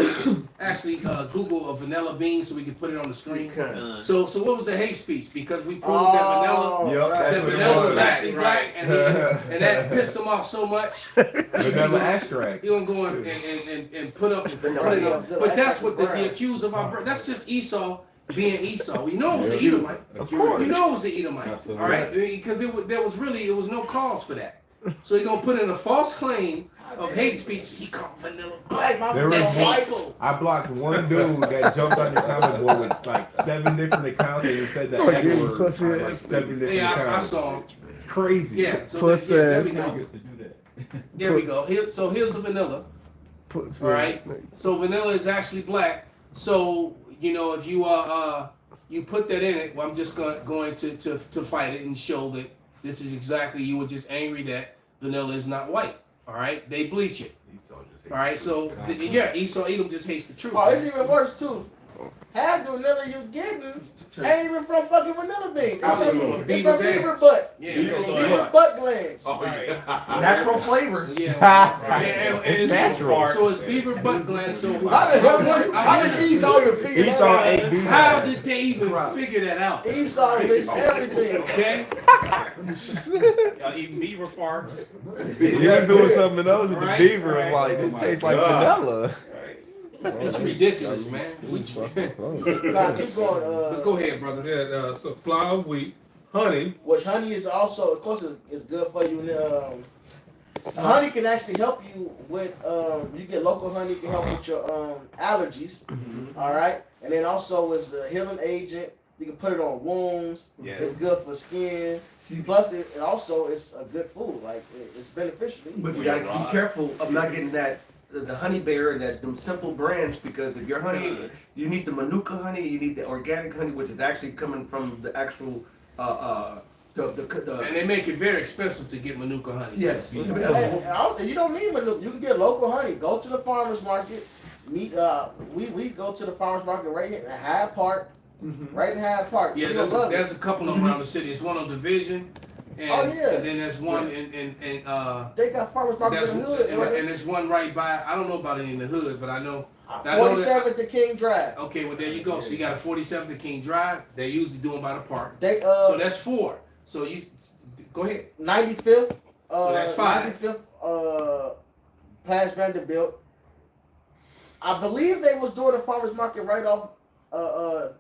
actually Google a vanilla bean so we can put it on the screen. Okay. So what was the hate speech? Because we proved that vanilla. Yep, right. that's That what it vanilla was was. actually black, and that pissed him off so much. Vanilla extract. You gonna go and put up in front of Vanilla. them. But that's what the Brown. accused of our. That's just Esau being Esau. We know it was the Edomite. Of course. We know it was the Edomite. Absolutely. All right, because there was no cause for that. So he gonna put in a false claim of hate speech. He called vanilla black. There That's was hateful. I blocked one dude that jumped on the comment board with like 7 different accounts and he said the Oh, N yeah, you word pussy on like ass. 7 different Yeah, I accounts. saw him. It's crazy. Yeah, so Pussy there ass we go. Niggas to do that. There we go. So here's the vanilla. Pussy. All right. So vanilla is actually black. So if you you put that in it, well, I'm just going to fight it and show that this is exactly, you were just angry that vanilla is not white. All right, they bleach it. All right, so Esau Edom just hates the truth. Oh, it's even worse too. Half the vanilla you getting ain't even from fucking vanilla beans. It's Beaver's from ass. beaver butt. Yeah, Beaver butt glands. Oh, yeah. Natural flavors. yeah. And It's natural. So it's beaver butt gland. So How did Esau even figure that Esau out? ate beef. how did they even figure that out? Esau mixed everything. Okay. Y'all eating beaver farts. He was doing something else with Right, the beaver right. and like, this tastes like God. vanilla. It's ridiculous, man. Nah, keep going. Go ahead, brother. Yeah, so flour of wheat, honey. Which honey is also, of course, is good for you. Honey can actually help you with. You get local honey can help with your allergies. All right, and then also it's a healing agent. You can put it on wounds. Yes. It's good for skin. Plus, it also is a good food. Like it's beneficial to eat. But you gotta be careful of not getting that the honey bear and them simple brands, because if your honey, you need the Manuka honey, you need the organic honey, which is actually coming from the actual And they make it very expensive to get Manuka honey. yes. And you don't need Manuka. You can get local honey. Go to the farmers market. We go to the farmers market right here in Hyde Park. Right in Hyde Park. Yeah, You'll love there's it. a couple of them around the city. It's one on Division, and, Oh, yeah. and then there's one in They got farmers markets in the hood. and there's one right by. I don't know about it in the hood, but I know. 47th to King Drive. Okay, well there you go. So you got a 47th at King Drive. They're usually doing by the park. They So that's 4. So you go ahead. 95th. So that's 5. 95th. Plas Vanderbilt. I believe they was doing a farmers market right off.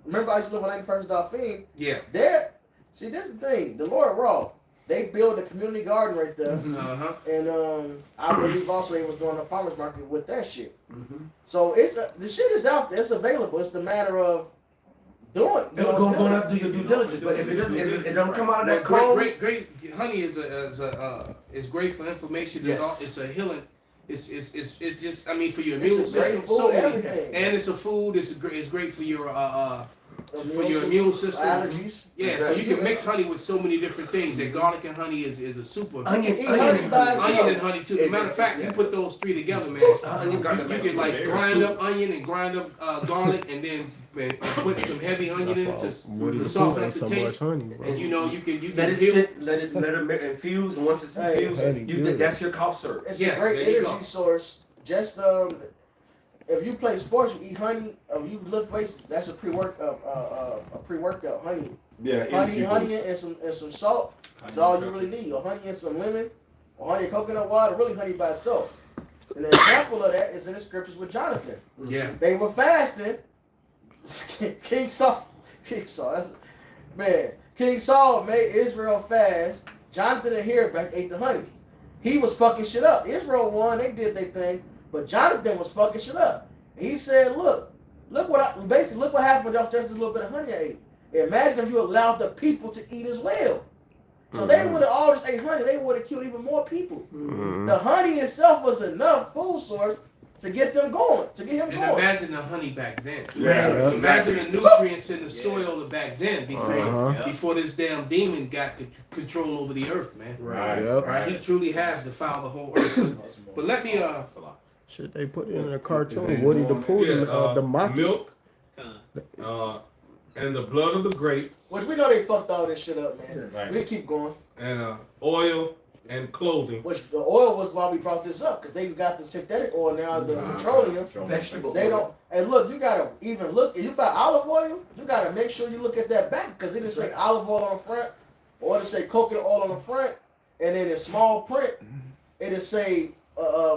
Remember I used to live on 91st Dauphine. Yeah. There. See, this is the thing. The Lord Raw. They built a community garden right there. Uh-huh. And I believe also they was doing a farmers market with that shit. So the shit is out there. It's available. It's the matter of doing. Going out to do your due diligence, but if it doesn't, if it don't come out of that Great comb, great honey is great for inflammation. Yes. It's a healing. It's just, I mean, for your It's a immune great system. food, So many, everything. and it's a food. It's great for your immune system. Allergies. Yeah, so you can mix honey with so many different things. That garlic and honey is a super. onion, Eat honey by itself. Onion and honey too. As a matter of fact, you put those 3 together, man. onion, You can like grind up onion and grind up garlic, and then and put some heavy onion in it to soften up the taste. honey, bro. And you can let it heal. sit, let it infuse, and once it's Hey, infused, honey, good. that's your cough syrup. It's Yeah, a great there you energy go. source. Just if you play sports, you eat honey. If you lift weights, that's a pre-workout honey. Yeah, Honey, energy boost. and some salt. That's all you really need. Or honey and some lemon, or honey and coconut water. Really, honey by itself. And an example of that is in the scriptures with Jonathan. Yeah. They were fasting. King Saul, King Saul made Israel fast. Jonathan and Herebeck ate the honey. He was fucking shit up. Israel won, they did their thing, but Jonathan was fucking shit up. He said, look what happened after just this little bit of honey I ate. Imagine if you allowed the people to eat as well. So they would have all just ate honey. They would have killed even more people. The honey itself was enough food source to get them going, to get him And going. imagine the honey back then. Yeah. Imagine the nutrients in the soil back then before Uh-huh. before this damn demon got control over the earth, man. Right. Yep. Right? He truly has defiled the whole earth. But let me Shit, they put it in a cartoon. Woody the Pooh, the monkey. milk, and the blood of the grape, Which we know they fucked all this shit up, man. Right. We keep going. and oil and clothing. Which the oil was why we brought this up, because they got the synthetic oil now, the petroleum. Vegetable. They don't. And look, you gotta even look. If you buy olive oil, you gotta make sure you look at that back, because it just say olive oil on the front, or it say coconut oil on the front, and then in small print, it just say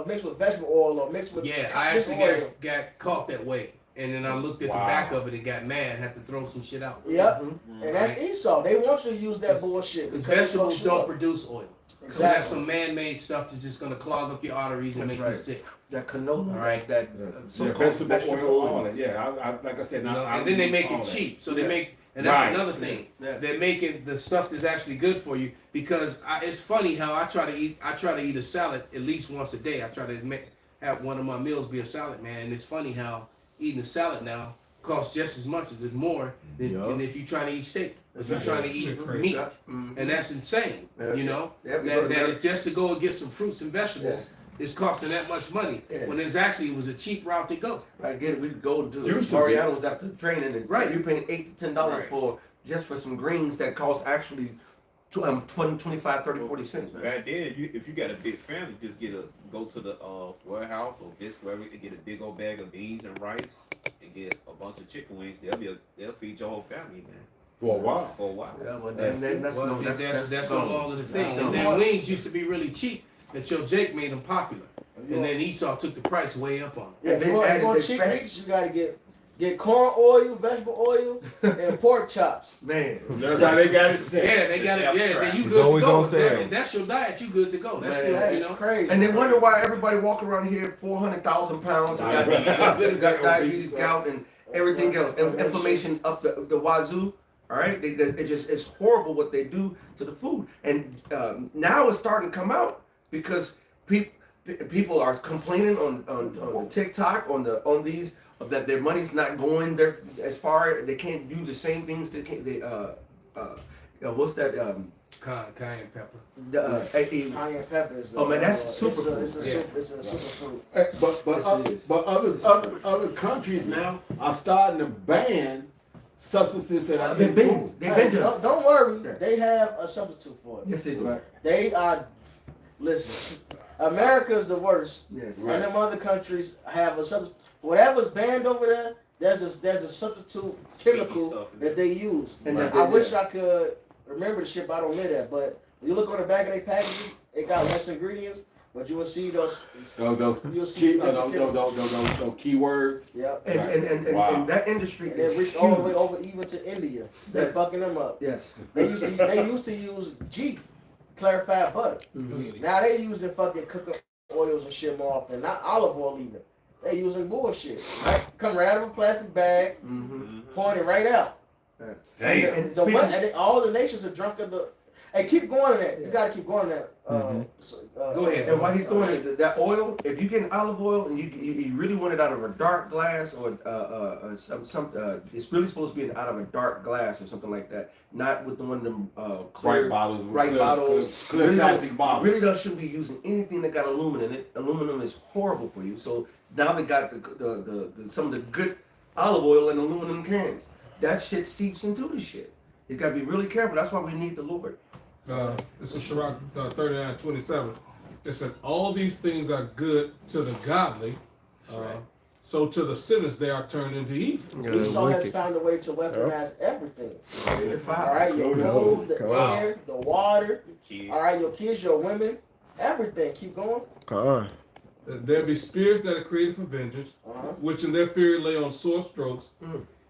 mixed with vegetable oil or mixed with Yeah, I this actually oil. got caught that way. And then I looked at the back of it and got mad, had to throw some shit out. Yep, and that's Esau. They want you to use that bullshit Because because vegetables it fucks you don't up. produce oil. So that's Exactly. some man-made stuff that's just gonna clog up your arteries and That's make you right. sick. That canola, All right. that Yeah, so-called vegetable oil, all that. Yeah, I like I said, You know, I and then they use make all it that. cheap. So they Yeah. make, and that's Right. another thing. Yeah. They're making the stuff that's actually good for you because it's funny how I try to eat a salad at least once a day. I try to have one of my meals be a salad, man. And it's funny how eating a salad now costs just as much as it's more than if you try to eat steak. If you're trying to eat meat. And that's insane, Yeah. you know? Yeah, we go to that just to go and get some fruits and vegetables Yeah. is costing that much money Yeah. when it was a cheap route to go. I get it. We could go to Used to be. Mariano's after training, and Right. you're paying $8 to $10 Right. for just for some greens that cost actually 20, 25, 30, 40 cents, man. Back then, if you got a big family, just go to the warehouse or just wherever and get a big old bag of beans and rice and get a bunch of chicken wings. They'll feed your whole family, man, For a while. for a while. Yeah, well, that's Well, no, that's no gone. longer the thing. That's And gone. then wings used to be really cheap until Jake made them popular. And then Esau took the price way up on them. Yeah, And if then you want, added the cheap fat. meats, you gotta get corn oil, vegetable oil, and pork chops. Man, That's how they got it set. Yeah, they got it. Yeah, then you It's good to always go. on If sale. if that's your diet, you good to go. That's Man, good, That's you know. crazy. and they wonder why everybody walking around here 400,000 pounds and got diabetes, gout, and everything else, inflammation up the wazoo. All right, it's horrible what they do to the food, and now it's starting to come out because people are complaining on TikTok on these that their money's not going there as far. They can't do the same things. What's that? Cayenne pepper. Cayenne pepper is. Oh, man, that's superfood. It's a superfood. But other countries now are starting to ban substances that are in food. They've Hey, been doing. don't worry, they have a substitute for it. Yes, they do. They are. Listen, America's the worst, Yes. and them other countries have a substitute. Whatever's banned over there, there's a substitute chemical stuff in that they use. And that I they- wish I could remember the shit, but I don't live that. But when you look on the back of their packages, it got less ingredients, but you will see those. Those You'll see those keywords. Yeah. And that industry And they is reached huge. all the way over even to India. They're Yeah. fucking them up. Yes. They used to use G clarified butter. Now they using fucking cooking oils and shit more often. Not olive oil even. They using bullshit. Right? Come right out of a plastic bag, pouring it right out. Damn. And all the nations are drunk of the. Hey, keep going on that. You gotta keep going on that. Go ahead. And while he's doing it, that oil, if you get olive oil and you really want it out of a dark glass or it's really supposed to be out of a dark glass or something like that, not with the one of them clear Right bottles. right bottles. Clear Really plastic don't- bottles. Really shouldn't be using anything that got aluminum in it. Aluminum is horrible for you. So now they got the some of the good olive oil in aluminum cans. That shit seeps into the shit. You gotta be really careful. That's why we need the Lord. This is Sirach 39:27. It said, all these things are good to the godly, so to the sinners they are turned into evil. Esau has found a way to weaponize everything. All right, your No, food, the come on. air, the water. Kids. All right, your kids, your women, everything. Keep going. There be spirits that are created for vengeance, which in their fury lay on sore strokes.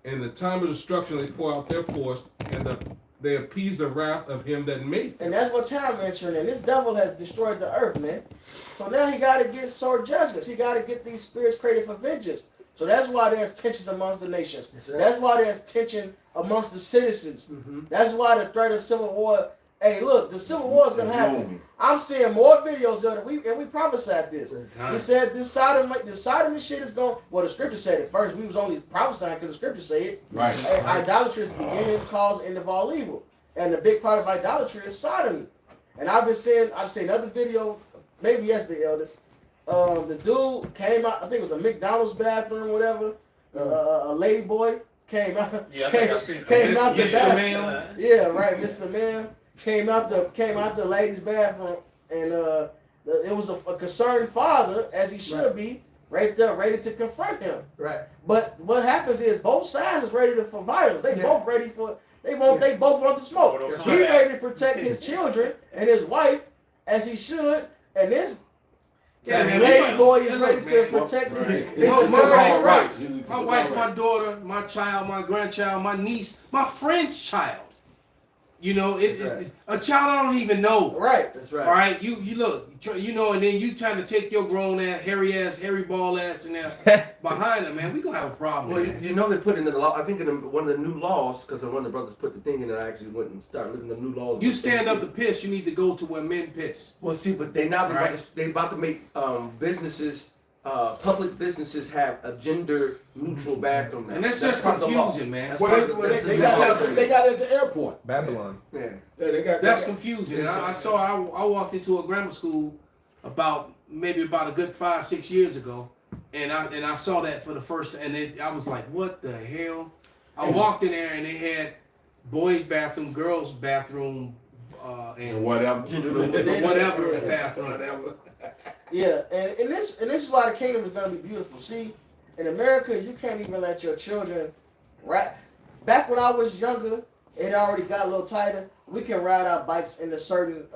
In the time of destruction they pour out their force, and they appease the wrath of him that made them. And that's what time we're entering in. This devil has destroyed the earth, man. So now he got to get sword judgments. He got to get these spirits created for vengeance. So that's why there's tensions amongst the nations. That's why there's tension amongst the citizens. That's why the threat of civil war Hey, look, the Civil War is gonna happen. I'm seeing more videos of it. We prophesied this. He said this sodomy shit is going. Well, the scripture said it first. We was only prophesying because the scripture said it. Right. Idolatry is the beginning, cause, end of all evil, and the big part of idolatry is sodomy. And I've been saying, I seen another video, maybe yesterday, Elder. The dude came out. I think it was a McDonald's bathroom, whatever. A lady boy came out. Yeah, I think I seen came out the Mr. bathroom. Man. Yeah, right, Mr. Man came out the ladies' bathroom, and it was a concerned father, as he should be, right there, ready to confront him. Right. But what happens is both sides is ready for violence. They both ready for. They both want the smoke. That's He right. ready to protect his children and his wife, as he should, and this. Yeah, this man, lady boy is look, ready to man. protect his Well, married right. rights. My wife, my daughter, my child, my grandchild, my niece, my friend's child. You know, a child I don't even know. Right. That's right. All right, you look, you know, and then you trying to take your grown ass, hairy ball ass in there behind them, man. We gonna have a problem. Well, man. you know they put in the law. I think in one of the new laws, because one of the brothers put the thing in, and I actually went and started looking at the new laws. You stand up to piss, you need to go to where men piss. Well, see, but they about to make businesses, public businesses have a gender neutral bathroom now. And that's just part of the law. confusing, man. That's Well, part of the- that's the they new got law. it at the airport. Babylon. Yeah. Yeah, they got That's confusing. And I walked into a grammar school maybe about a good 5-6 years ago, and I saw that for the first time, and I was like, what the hell? I walked in there and they had boys' bathroom, girls' bathroom, and whatever. whatever bathroom. Whatever. Yeah, and this is why the kingdom is gonna be beautiful. See, in America, you can't even let your children ride. Back when I was younger, it already got a little tighter. We can ride our bikes in a certain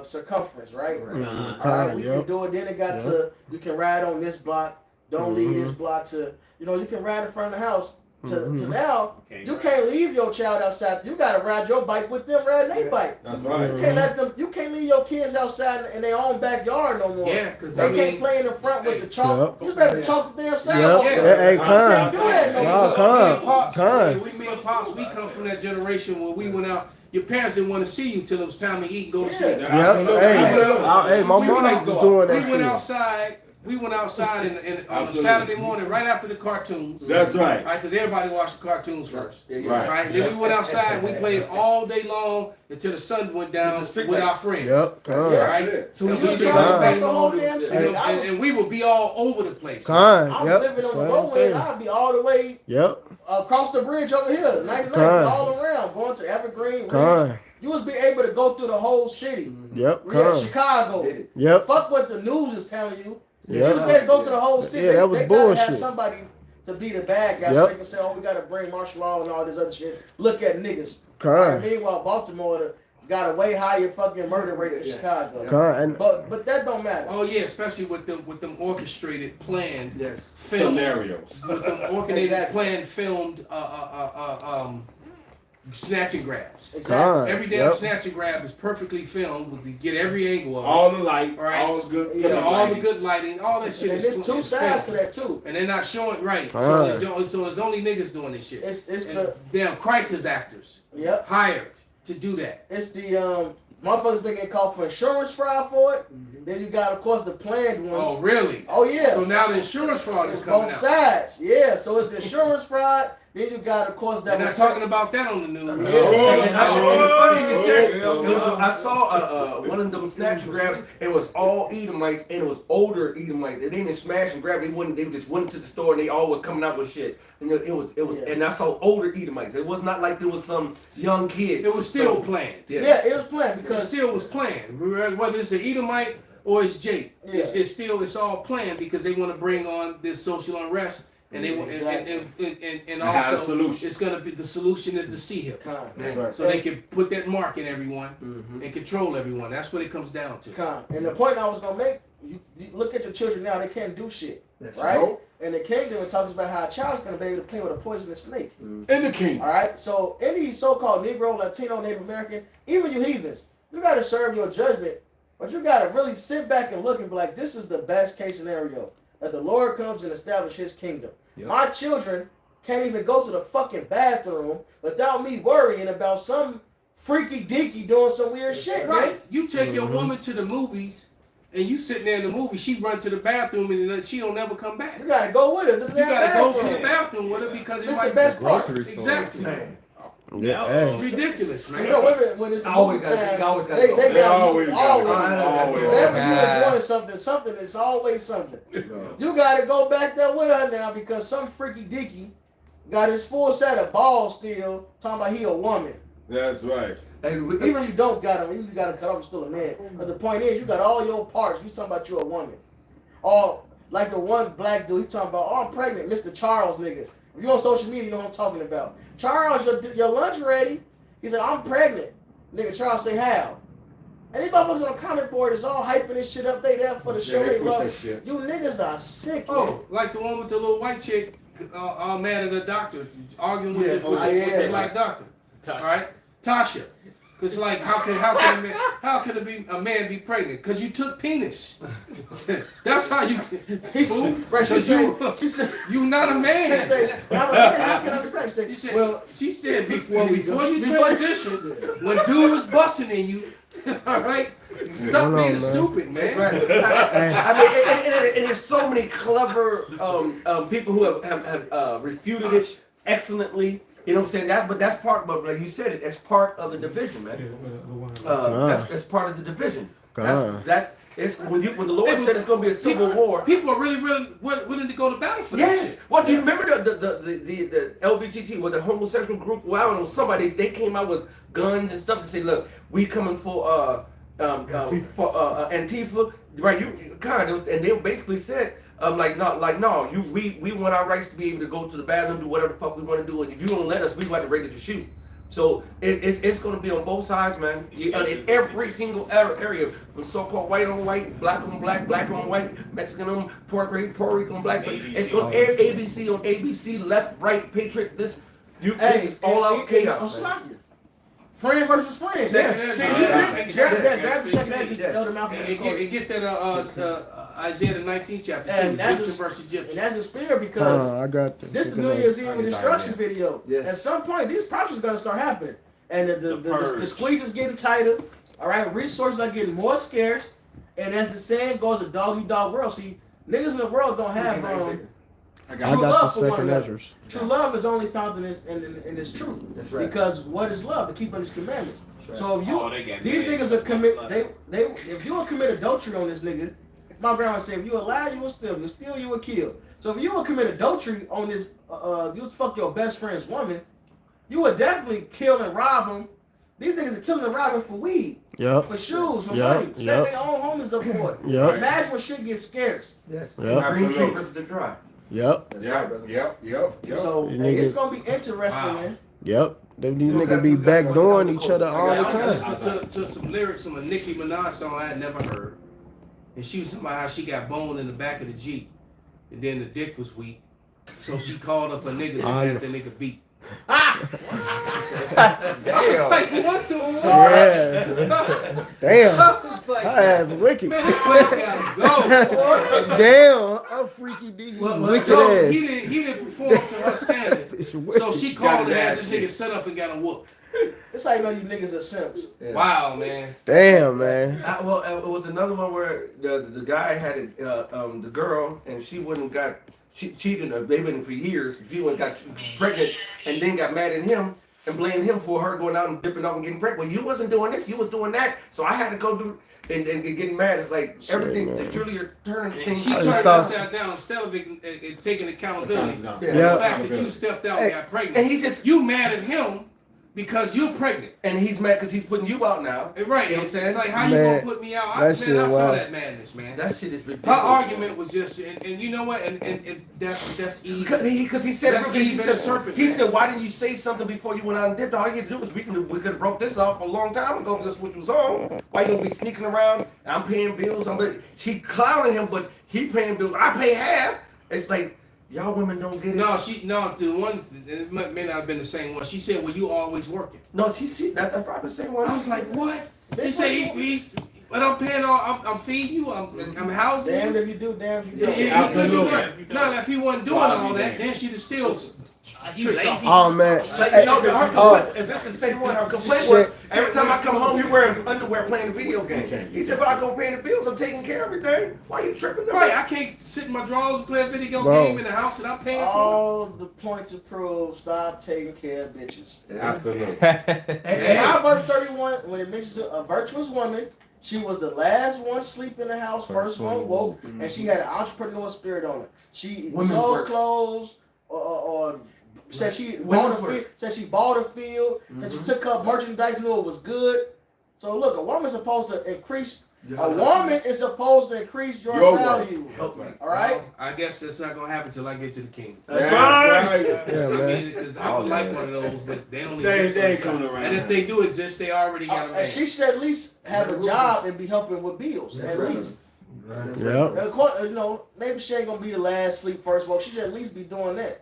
circumference, right? All right, we can do it. Then it got to you can ride on this block. Don't leave this block to you can ride in front of the house. To now, you can't leave your child outside. You gotta ride your bike with them riding their bike. That's right. You can't let them. You can't leave your kids outside in their own backyard no more. Yeah, because They can't play in the front with the chalk. You better chalk the damn Yep. sidewalk. Hey, You can't do that no more. Me and Pops, we come from that generation where we went out. Your parents didn't want to see you till it was time to eat and go to sleep. Yep. Hey, my mom was doing that. We went outside. We went outside on a Saturday morning right after the cartoons. That's right. Right, because everybody watched the cartoons first. Right. Right. Then we went outside. We played all day long until the sun went down with our friends. Yep. Right. So we trying to respect the whole damn city. And we would be all over the place. I was living on the roadway, and I'd be all the way across the bridge over here, 99, all around, going to Evergreen. You was be able to go through the whole city. Chicago. Fuck what the news is telling you. You was able to go through the whole city. That was they bullshit. gotta have somebody to be the bad guy so they can say, oh, we gotta bring martial law and all this other shit. Look at niggas. Right, meanwhile, Baltimore got a way higher fucking murder rate than Chicago. But that don't matter. Oh yeah, especially with them orchestrated, planned filmed scenarios. With them orchestrated, planned, filmed snatch and grabs. Exactly. Every damn snatch and grab is perfectly filmed to get every angle of it. All the light, right? all the good, all the good lighting, all that shit. And there's two sides to that too. And they're not showing so it's only niggas doing this shit. It's the damn crisis actors. Yep. Hired to do that. It's the motherfuckers been getting called for insurance fraud for it. Then you got, of course, the planned ones. Oh really? Oh yeah. So now the insurance fraud is coming out. Both sides. Yeah. So it's the insurance fraud. Then you got, of course, that. They're not talking about that on the news. I saw one of them snatch and grabs. It was all Edomites, and it was older Edomites. They didn't smash and grab. They just went to the store, and they all was coming out with shit. And it was, and I saw older Edomites. It was not like there was some young kids. It was still planned. Yeah, it was planned because it still was planned. Whether it's an Edomite or it's Jake, it's all planned because they want to bring on this social unrest. And they and also it's gonna be the solution is to see him, so they can put that mark in everyone and control everyone. That's what it comes down to. And the point I was gonna make, you look at your children now; they can't do shit, right? And the kingdom it talks about how a child's gonna be able to play with a poisonous snake. In the kingdom, all right. So any so-called Negro, Latino, Native American, even you heathens, you gotta serve your judgment, but you gotta really sit back and look and be like, this is the best case scenario. That the Lord comes and establishes His kingdom. Yep. My children can't even go to the fucking bathroom without me worrying about some freaky deaky doing some weird shit, Right. man. You take your woman to the movies, and you sitting there in the movie. She run to the bathroom, and she don't never come back. You gotta go with her to the You gotta go to bathroom. the bathroom with her because it It's might the best part. Grocery store. Exactly. Man. Yeah, It's hey. ridiculous, You man. know, when it's the Always movie gotta- time, always gotta they go. got They always gotta go. always. Always. Whenever you enjoying something is always something. You gotta go back there with her now because some freaky deaky got his full set of balls still talking about he a woman. That's right. Hey, Even if you don't got him, you got to cut off, you're still a man. But the point is, you got all your parts. You talking about you a woman. Or like the one black dude, he talking about, oh, I'm pregnant, Mr. Charles, nigga. If you on social media, you know what I'm talking about. Charles, your lunch ready? He said, I'm pregnant. Nigga, Charles say, how? And these motherfuckers on the comment board is all hyping this shit up. They there for the show. Yeah, they They push love that it. shit. You niggas are sick, man. Oh, like the one with the little white chick, all mad at the doctor, arguing with, Yeah. the, with, Oh, the, yeah. with the black doctor. All right, Tasha. Cause like how can a man be pregnant? Cause you took penis. That's how you. Fool. Right, she Cause said, you not a she man. said, I'm a man, how can I be pregnant? She She said, said, well, she said before you transition, when dude was busting in you, all right, stop Hold on, being man. stupid, man. Right. I mean, and there's so many clever people who have refuted it excellently. You know what I'm saying? That's part. But like you said, it's part of the division, man. That's part of the division. It's when the Lord said it's going to be a civil war. People are really willing to go to battle for that Yes. shit. What do you remember the LBGT, or the homosexual group? Well, I don't know. Somebody they came out with guns and stuff to say, look, we coming for Antifa, right? You kind of, and they basically said, no, we want our rights to be able to go to the bathroom, do whatever the fuck we want to do, and if you don't let us, we like ready to shoot. So it's going to be on both sides, man. In every single area, from so-called white on white, black on black, black on white, Mexican on Puerto Rican on black. It's on ABC on ABC, left, right, patriot. This is all out chaos, man. Friend versus friend. Second See, Ezra. grab the second Ezra, Elder Malcolm And X. get that Isaiah the 19th chapter, And that's Egyptian just- versus And Egyptian. that's a spirit because I got this. this the New Year's Eve destruction video. Yes. At some point, these prophecies going to start happening. And the purge. squeeze is getting tighter. All right, resources are getting more scarce. And as the saying goes, a dog-eat-dog world. See, niggas in the world don't have I true got the love for one second another. Ezra's. True love is only found in this truth. That's right. Because what is love? To keep on His commandments. right. So if you Oh, they got these mad. niggas will commit if you will commit adultery on this nigga, my grandma said if you a lie, you will steal. You steal, you will kill. So if you will commit adultery on this, you fuck your best friend's woman, you would definitely kill and rob him. These niggas are killing and robbing for weed, Yep. for shoes, for Yep, money. Set yep. their own homies up for it. Yep. Imagine when shit gets scarce. Yes. Yep. Green Absolutely. keepers the dry. Yep. Yep. So You hey, niggas- it's gonna be interesting, Wow. man. Yep. These niggas be backdooring each other all the I time. listened to some lyrics from a Nicki Minaj song I had never heard. And she was talking about how she got boned in the back of the Jeep. And then the dick was weak. So she called up a nigga to I have the nigga beat. Damn. I was like, what the fuck? Yeah. Damn. I was like, Her ass wicked. man, this place gotta go. Damn. A freaky D. Wicked So ass. he didn't perform to her standard. It's So wicked. she Got called his and had ass this nigga set up and got him whooped. That's how you know you niggas are simps. Yeah. Wow, man. Damn, man. It was another one where the guy had the girl and she wouldn't got cheated her. They've been for years. She went got pregnant and then got mad at him and blamed him for her going out and dipping off and getting pregnant. Well, you wasn't doing this, you was doing that. So I had to go do and getting mad. It's like Shit, everything. man. It's really a turn thing. She I turned saw- upside down instead of taking accountability. No. For Yeah. the fact that you stepped out and got pregnant. And he's just You mad at him because you're pregnant. and he's mad because he's putting you out now. Right. You know what I'm saying? It's like, how you Man, gonna put me out? that I shit saw wild. that madness, man. That shit is Her ridiculous. argument was just, and you know what? And that's easy. Because he said, That's he Eve and said, the serpent, he man. said, why didn't you say something before you went out and dipped? All you had to do was we could have broke this off a long time ago. That's what was on. Why you gonna be sneaking around? I'm paying bills. She clowning him, but he paying bills. I pay half. It's like y'all women don't get it. No, the one, it may not have been the same one. She said, well, you always working. No, that's probably the same one. I was like, what? He said, but I'm paying I'm feeding you, I'm housing you. Damn if you do, damn if you Yeah, don't. he couldn't do Absolutely. that. Now, if he wasn't doing all that, then she'd have still You lazy. Oh man. Like, Hey, her complaint, if it's the same one, her complaint was, Shit. every time I come home, you wearing underwear playing a video game. He said, but I go paying the bills, I'm taking care of everything. Why you tripping? Right, I can't sit in my drawers and play a video Bro. game in the house that I'm paying for. All the point to prove, stop taking care of bitches. Absolutely. And Proverbs 31, when it mentions a virtuous woman, she was the last one sleep in the house, first one woke, and she had an entrepreneurial spirit on her. She Women's sold work. clothes, or said she Women's bought a work. field, said she bought a field, and she took up merchandise, knew it was good. So look, a woman's supposed to increase. A woman is supposed to increase your Your value. All right. I guess that's not gonna happen till I get to the king. That's right. Yeah, man. Because I would like one of those, but they don't They exist. ain't coming around. And if they do exist, they already got a man. And she should at least have a job and be helping with bills. At least. Yep. Of course, you know, maybe she ain't gonna be the last sleep first walk. She should at least be doing that.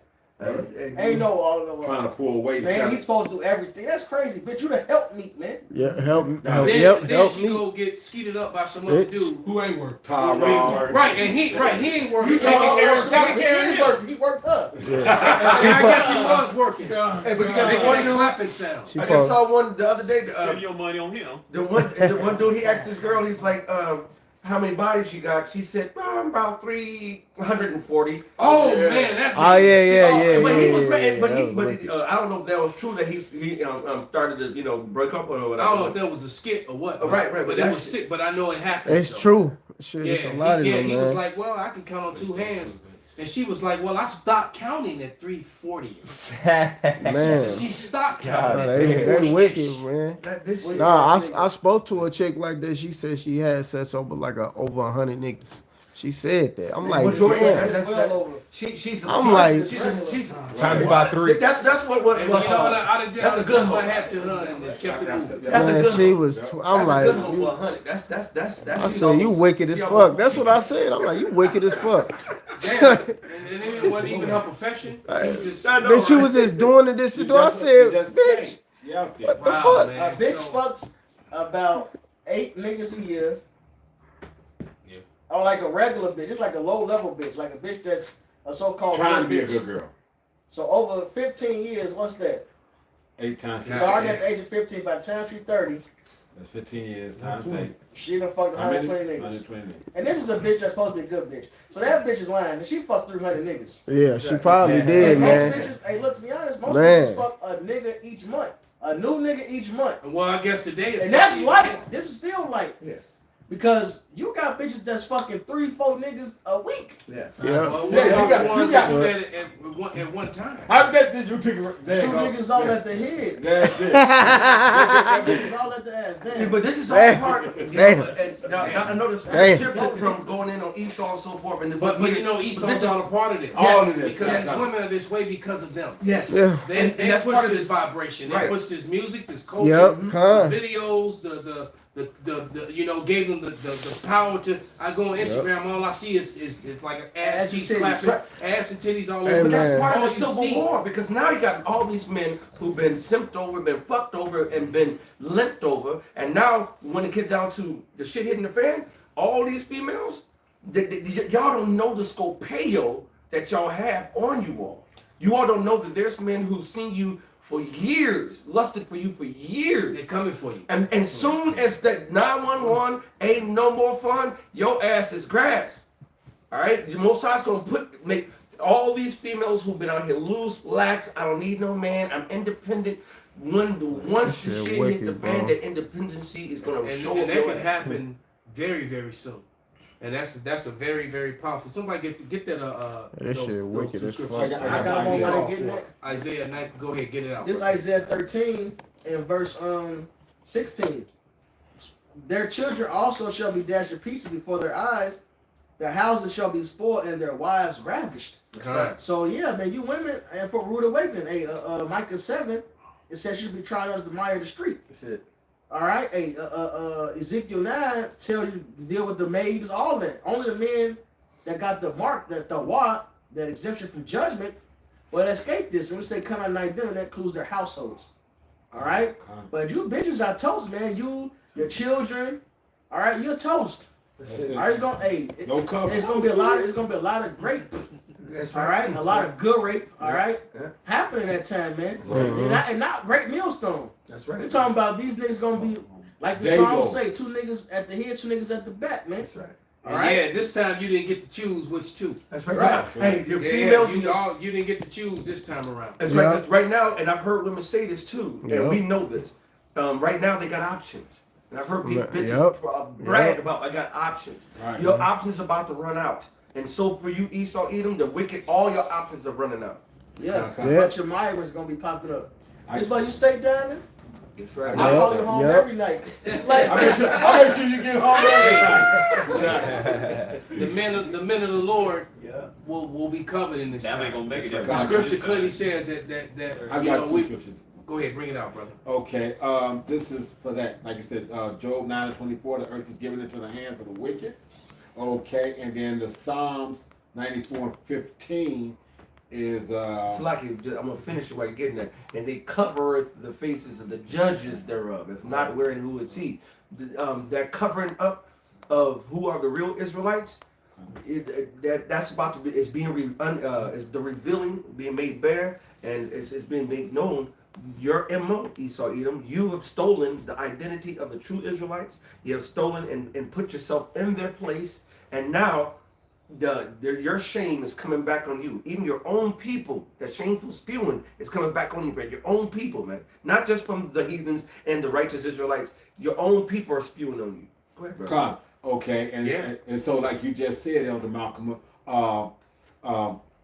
Ain't no Trying to pull weight. man, he's supposed to do everything. That's crazy, bitch. You the help me, man. Yeah, help me. Then, Yep, then help she me. go get skeeted up by some other Bitch. dude. Who ain't work? Tyrone. Right, and he ain't working. You Taking care of he him. worked. He worked up. I guess he was working. Hey, but you got Making the one that dude. clapping sound. She I just probably, saw one the other day. Spend your money on him. The one dude, he asked this girl, he's like, how many bodies she got? She said, about 340. Oh man, that's oh yeah. But he was mad, but that he, was but wicked. I don't know if that was true that he started to break up or I whatever. don't know if that was a skit or what. Right, But but it that was shit- sick. But I know it happened. It's so. true. Shit, Yeah, it's a lot of them, he man. was like, well, I can count on two hands. And she was like, well, I stopped counting at 340. Man. She stopped Nah, counting at they 340. wicked, man. This shit. Nah, I spoke to a chick like that. She said she had sex over like over 100 niggas. She said that. I'm like, Majority- damn. that's- Well over. She's I'm like- she's Times by 3. That's what And you know what? I done that's a did good my one. hat to her and kept it moving. That's a Man, good she one. was. I'm That's like, a good one you- for 100. That's I said, you wicked as fuck. That's what I said. I'm like, you wicked as fuck. Damn. And it wasn't even her profession. She was just. Then she was just doing it this to do. I said, bitch, Yeah. what the Wow, fuck? man. A bitch So- fucks about 8 niggas a year. Yeah. Or like a regular bitch. It's like a low level bitch. Like a bitch that's a so-called Trying to be a bitch. good girl. So over 15 years, what's that? 8 times. Yeah. Starting at the age of 15, by the time she's 30, That's 15 years times 8. she done fucked How many? 120 niggas. 120. And this is a bitch that's supposed to be a good bitch. So that bitch is lying. And she fucked 300 niggas. Yeah, she probably Yeah. did, And man. most bitches, hey, look, to be honest, most Man. bitches fuck a nigga each month. A new nigga each month. Well, I guess today is. And that's light. This is still light. Yes. Because you got bitches that's fucking 3-4 niggas a week. Yeah. Yeah. Well, Yeah, what you got- ones you got- that do that at one time? I bet that you took it. There Two you go. niggas all at the head. That's it. Niggas all at the ass. See, Damn. but this is all Damn. part. You know, Damn. and now I noticed Damn. shifted from going in on Esau and so forth. And But you know, Esau's all a part of this. All of this. Because Yes. these women are this way because of them. yes. Yeah. They, And they that's push part of this this. vibration. They Right. push this music, this culture, Yep, the con. videos, the you know, gave them the power to. I go on Instagram, all I see is like an ass Ass and cheeks titties. clapping, Right. ass and titties all Hey, over. But that's man. part all of the you civil see. war because now you got all these men who've been simped over, been fucked over, and been limped over, and now when it gets down to the shit hitting the fan, all these females, y'all don't know the scopeo that y'all have on you all. You all don't know that there's men who've seen you for years, lusted for you for years. They're coming for you. And soon as that 911 ain't no more fun, your ass is grass. All right, the Mossad's gonna make all these females who've been out here loose, lax. I don't need no man. I'm independent. Once the Shit shit wicked, hit the bro. fan, that independency is gonna And show that up. your can ass. happen very, very soon. And that's a very, very powerful. Somebody get that That shit those wicked two as scriptures. fuck. I got one Isaiah way to get that. Isaiah 9. Go ahead, get it out. This Isaiah 13 in verse 16. Their children also shall be dashed to pieces before their eyes. Their houses shall be spoiled and their wives ravished. That's right. So yeah, man, you women, and for rude awakening, hey, Micah 7, it says you should be trying as the mire of the street. That's it. All right, hey, Ezekiel 9 tell you to deal with the maids, all that. Only the men that got the mark, that that exemption from judgment, will escape this. And we say come out night them, and that includes their households. All right, but you bitches are toast, man. You, your children, all right, you're toast. That's it. All right, it's gonna, hey, No cover. it's gonna be a lot. It's gonna be a lot of great. That's All right. right, a lot of good rape. All right, Yeah. happening at that time, man. Right. And not great millstone. That's We're right. talking about these niggas gonna be like the There you song go. say, 2 niggas at the head, 2 niggas at the back, man. That's right. All And right. yeah, this time you didn't get to choose which two. That's right. Right. Hey, your Yeah, females in you, your you didn't get to choose this time around. That's Yeah. right. 'Cause right now, and I've heard women say this too, Yep. and we know this. Right now, they got options, and I've heard Yep. bitches brag Yep. about I got options. Right. Your options about to run out, and so for you, Esau, Edom, the wicked, all your options are running out. Yeah, Okay. but your Myra's gonna be popping up. I- That's why you stay down there. That's right. I Yep. follow you home Yep. every night. Like, I make sure you get home every night. The men of the Lord Yeah. will be covered in this That ain't time. gonna make it. That's The right. scripture clearly says that I you got know some we scriptures. go ahead, bring it out, brother. Okay, this is for that. Like you said, Job 9:24, the earth is given into the hands of the wicked. Okay, and then the Psalms 94:15 is Slacky, I'm gonna finish it while you're getting there. And they covereth the faces of the judges thereof, if not wherein who is he. That covering up of who are the real Israelites, that's about to be. It's being it's the revealing being made bare, and it's being made known. Your MO, Esau Edom, you have stolen the identity of the true Israelites. You have stolen and put yourself in their place, and now your shame is coming back on you. Even your own people, that shameful spewing is coming back on you, man. Your own people, man. Not just from the heathens and the righteous Israelites. Your own people are spewing on you. Go ahead, brother. God. Okay, and, Yeah. and so like you just said, Elder Malcolm,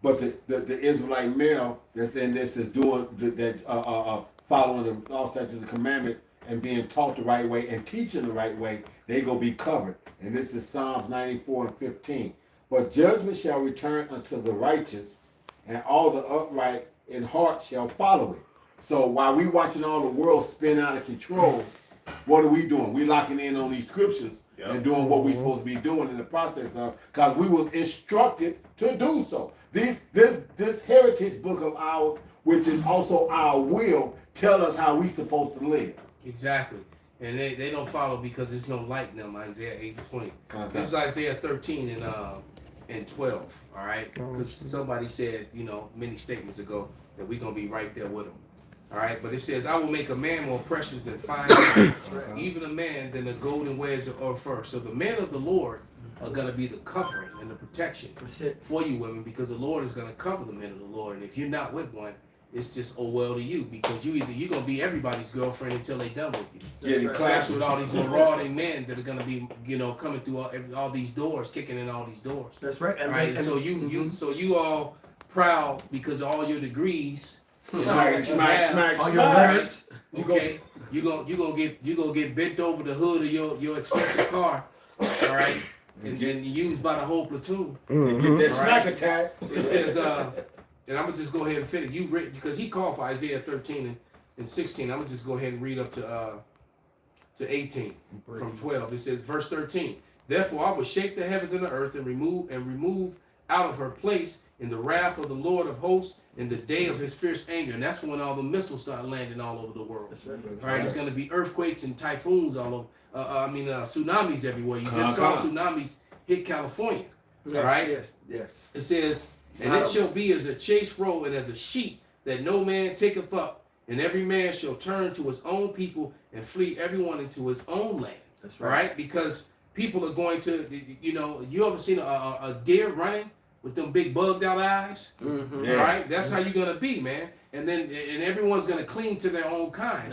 but the Israelite male that's in this is doing following the law, statutes, and commandments and being taught the right way and teaching the right way, they gonna be covered. And this is Psalms 94:15. But judgment shall return unto the righteous, and all the upright in heart shall follow it. So while we watching all the world spin out of control, what are we doing? We locking in on these scriptures and doing what we're supposed to be doing in the process of, because we was instructed to do so. This heritage book of ours, which is also our will, tell us how we supposed to live. Exactly. And they don't follow because there's no light in them, Isaiah 8:20. This is Isaiah 13 and 12, all right? Because somebody said, many statements ago that we're going to be right there with them, all right? But it says, I will make a man more precious than fine gold, even a man than the golden wares of fur. So the men of the Lord are going to be the covering and the protection That's it. for you women, because the Lord is going to cover the men of the Lord. And if you're not with one, it's just oh well to you, because you're gonna be everybody's girlfriend until they done with you. Getting Especially classes. with all these marauding men that are gonna be, coming through all these doors, kicking in all these doors. That's right. And, Right. and So you all proud because of all your degrees. Smack, smack, all your smack. letters. Okay. You gonna get bent over the hood of your expensive car. All right. And used by the whole platoon. And get that All smack right. attack. It says, and I'm gonna just go ahead and finish. You read because he called for Isaiah 13 and 16. I'm gonna just go ahead and read up to 18 from 12. It says, verse 13. Therefore, I will shake the heavens and the earth and remove out of her place in the wrath of the Lord of hosts in the day of his fierce anger. And that's when all the missiles start landing all over the world. That's right. All right, it's gonna be earthquakes and typhoons all over. Tsunamis everywhere. You just saw tsunamis hit California. Yes, All right. Yes. It says, and it shall be as a chase roe and as a sheep that no man taketh up, and every man shall turn to his own people and flee everyone into his own land. That's All right, because people are going to, you ever seen a deer running with them big bugged out eyes? Mm-hmm. Yeah. All right, that's how you're gonna be, man. And then everyone's gonna clean to their own kind.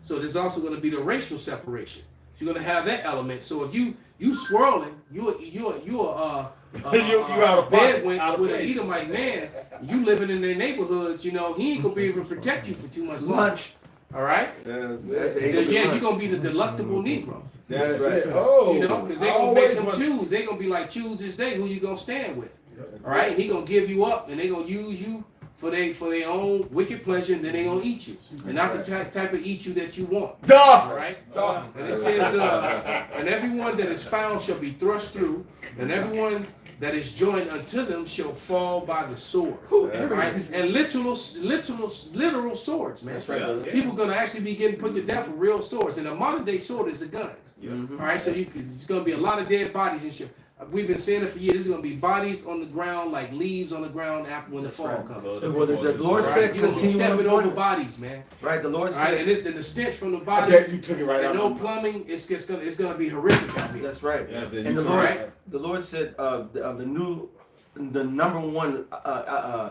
So there's also gonna be the racial separation. You're gonna have that element. So if you swirling, you're You out of pocket, bedwench out of with an place. Edomite man, you living in their neighborhoods, he ain't gonna be able to protect you for too much longer. Lunch. All right? That's That's it. it. Then, yeah, you're gonna be the delectable Negro. That's right. it. Oh, Because they're I gonna always make them want- choose. They're gonna be like, choose this day who you gonna stand with. All right? And he gonna give you up, and they're gonna use you for their own wicked pleasure, and then they're gonna eat you. And not the type of eat you that you want. All Duh. right? Duh. And it says, and everyone that is found shall be thrust through, and everyone that is joined unto them shall fall by the sword. Right? And literal swords, man. That's right, brother. People gonna actually be getting put to death with real swords. And a modern day sword is the guns. All right, so it's gonna be a lot of dead bodies and shit. We've been saying it for years. There's gonna be bodies on the ground like leaves on the ground after when That's the fall right. comes. Well, the Lord Right? said You're gonna be continue stepping over employment. bodies, man. Right, the Lord All right, said. and the stench from the I bodies guess you took it right and out. no of my mouth. plumbing. It's gonna be horrific out here. That's right. Yes, and And you the took Lord, it right. the Lord said, the number one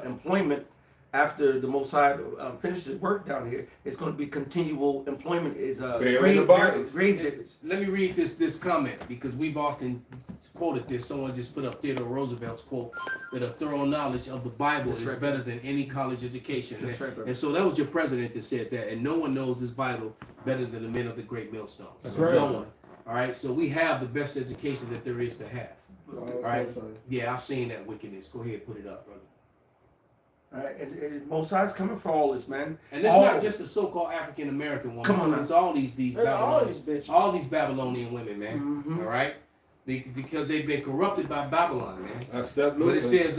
employment after the Most High finished his work down here is going to be continual employment. Is Burying the bodies. grave diggers. Let me read this comment because we've often quoted this. Someone just put up Theodore Roosevelt's quote that a thorough knowledge of the Bible That's is right. better than any college education. That's right, brother. And so that was your president that said that. And no one knows this Bible better than the men of the great millstones. That's right. No one. All right. So we have the best education that there is to have. All right. Yeah, I've seen that wickedness. Go ahead, put it up, brother. All right, and Most High's coming for all this, man. And it's All not of just the so-called African American woman. Come on now. It's all these All Babylonian, these bitches. all these Babylonian women, man. Mhm. All right, because they've been corrupted by Babylon, man. Absolutely. But it says,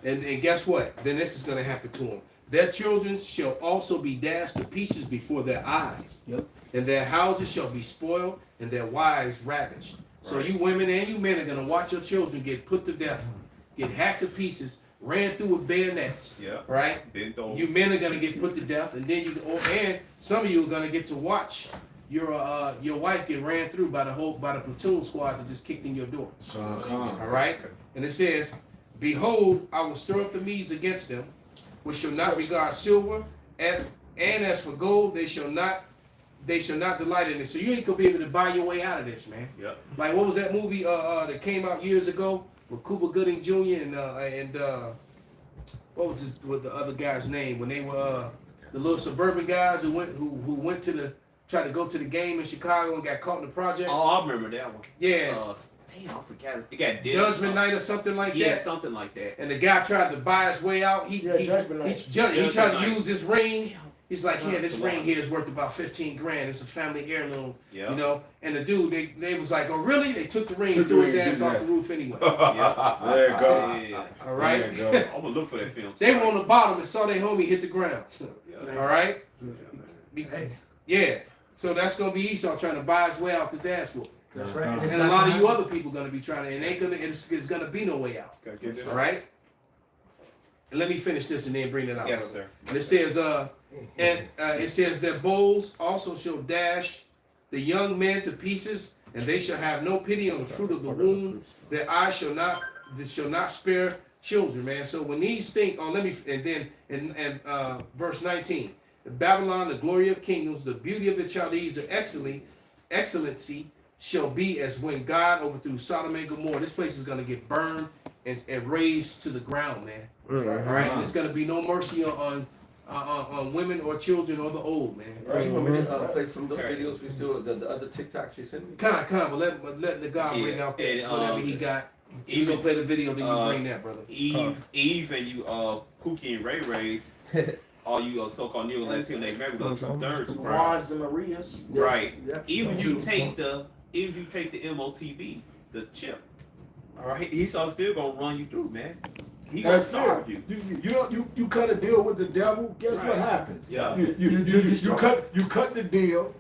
and guess what? Then this is going to happen to them. Their children shall also be dashed to pieces before their eyes. Yep. And their houses shall be spoiled, and their wives ravished. So you women and you men are going to watch your children get put to death, get hacked to pieces, ran through with bayonets. Yeah. Right? Bent over. You men are gonna get put to death, and then and some of you are gonna get to watch your wife get ran through by the platoon squad that just kicked in your door. All right, and it says, "Behold, I will stir up the Medes against them, which shall not regard silver, and as for gold, they shall not delight in it." So you ain't gonna be able to buy your way out of this, man. Yep. Like what was that movie that came out years ago with Cuba Gooding Jr. and what was what the other guy's name when they were the little suburban guys who went to tried to go to the game in Chicago and got caught in the projects. Oh, I remember that one. Yeah. Damn, I forgot. It got Judgment Night or something like Yeah, that. something like that. And the guy tried to buy his way out. He Judgment Night. he Judgment tried to Night. use his ring. He's like, yeah, this Come ring on. here is worth about 15 grand. It's a family heirloom, Yeah. you know. And the dude, they was like, oh really? They took the ring Took and the threw his ring, ass did off that. the roof anyway. Yeah. There you go. Yeah. All right. There you go. I'm gonna look for that film. They were on the bottom and saw their homie hit the ground. Yeah. All right. Hey, Yeah. So that's gonna be Esau trying to buy his way out this ass whooping. that's right. And it's And a not lot of gonna you happen. other people gonna be trying to, and it's gonna be no way out. Gotta get that. All right. And let me finish this and then bring it out. Yes, sir. And it says, it says that bowls also shall dash the young men to pieces, and they shall have no pity on the fruit of the womb. Their eyes shall not spare children, man. So when these things, and then in verse 19, Babylon, the glory of kingdoms, the beauty of the Chaldees, the excellency shall be as when God overthrew Sodom and Gomorrah. This place is gonna get burned and razed to the ground, man. All right, and there's gonna be no mercy on women or children or the old, man. You want me to play some of those videos we still the other TikToks you sent me? But let the God bring Yeah, out that and, whatever he got. You even- gonna play the video, then you bring that, brother. Eve and you Pookie and Ray Rays, all you so-called Neo Latino American go 2/3 crowd. Juans and Marias. Right. Yeah. Even you take the MOTB, the chip. All right, he's still gonna run you through, man. He gonna That's starve it. you. You cut a deal with the devil. Guess what Right. happens? Yeah. You cut the deal,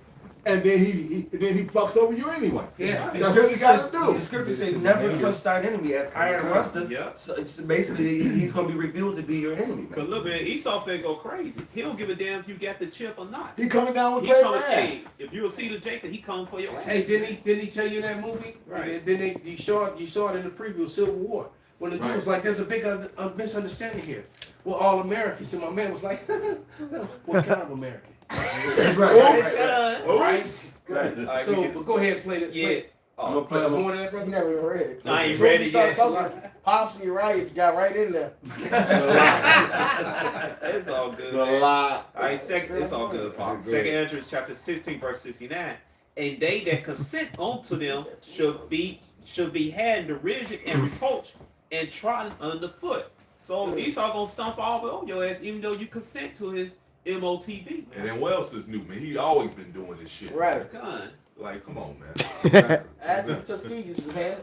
and then he fucks over you anyway. Yeah. That's what you gotta do. The scripture says, "Never trust thine enemy." As I am rusted, Yeah. so it's basically he's going to be revealed to be your enemy. Cause look, man, Esau finna go crazy. He don't give a damn if you got the chip or not. He coming down with He great coming, wrath. hey, if you will see the Jacob, he coming for your ass. Hey, didn't he tell you that movie? Right. And then you saw it in the preview of Civil War. When the dude Right. was like, there's a big misunderstanding here. We're all Americans. And my man was like, what kind of American? That's right. Right? Alright, So, we get- but go ahead and play that. yeah. I'm gonna play. There's I'm more than that, You brother? never even read it. I ain't So read you it start yet. talking, Pops, you're right. You got right in there. It's all good. It's a man. lot. All right, it's all good, Paul. Good. Second Ezra chapter 16, verse 69. And they that consent unto them should be had in derision and reproach and trodden underfoot. So Esau gonna stomp all over your ass, even though you consent to his MOTB, And man. then Wells is new, man. He always been doing this shit. Right. Gun. Like, come on, man. Ask the Tuskegees, man.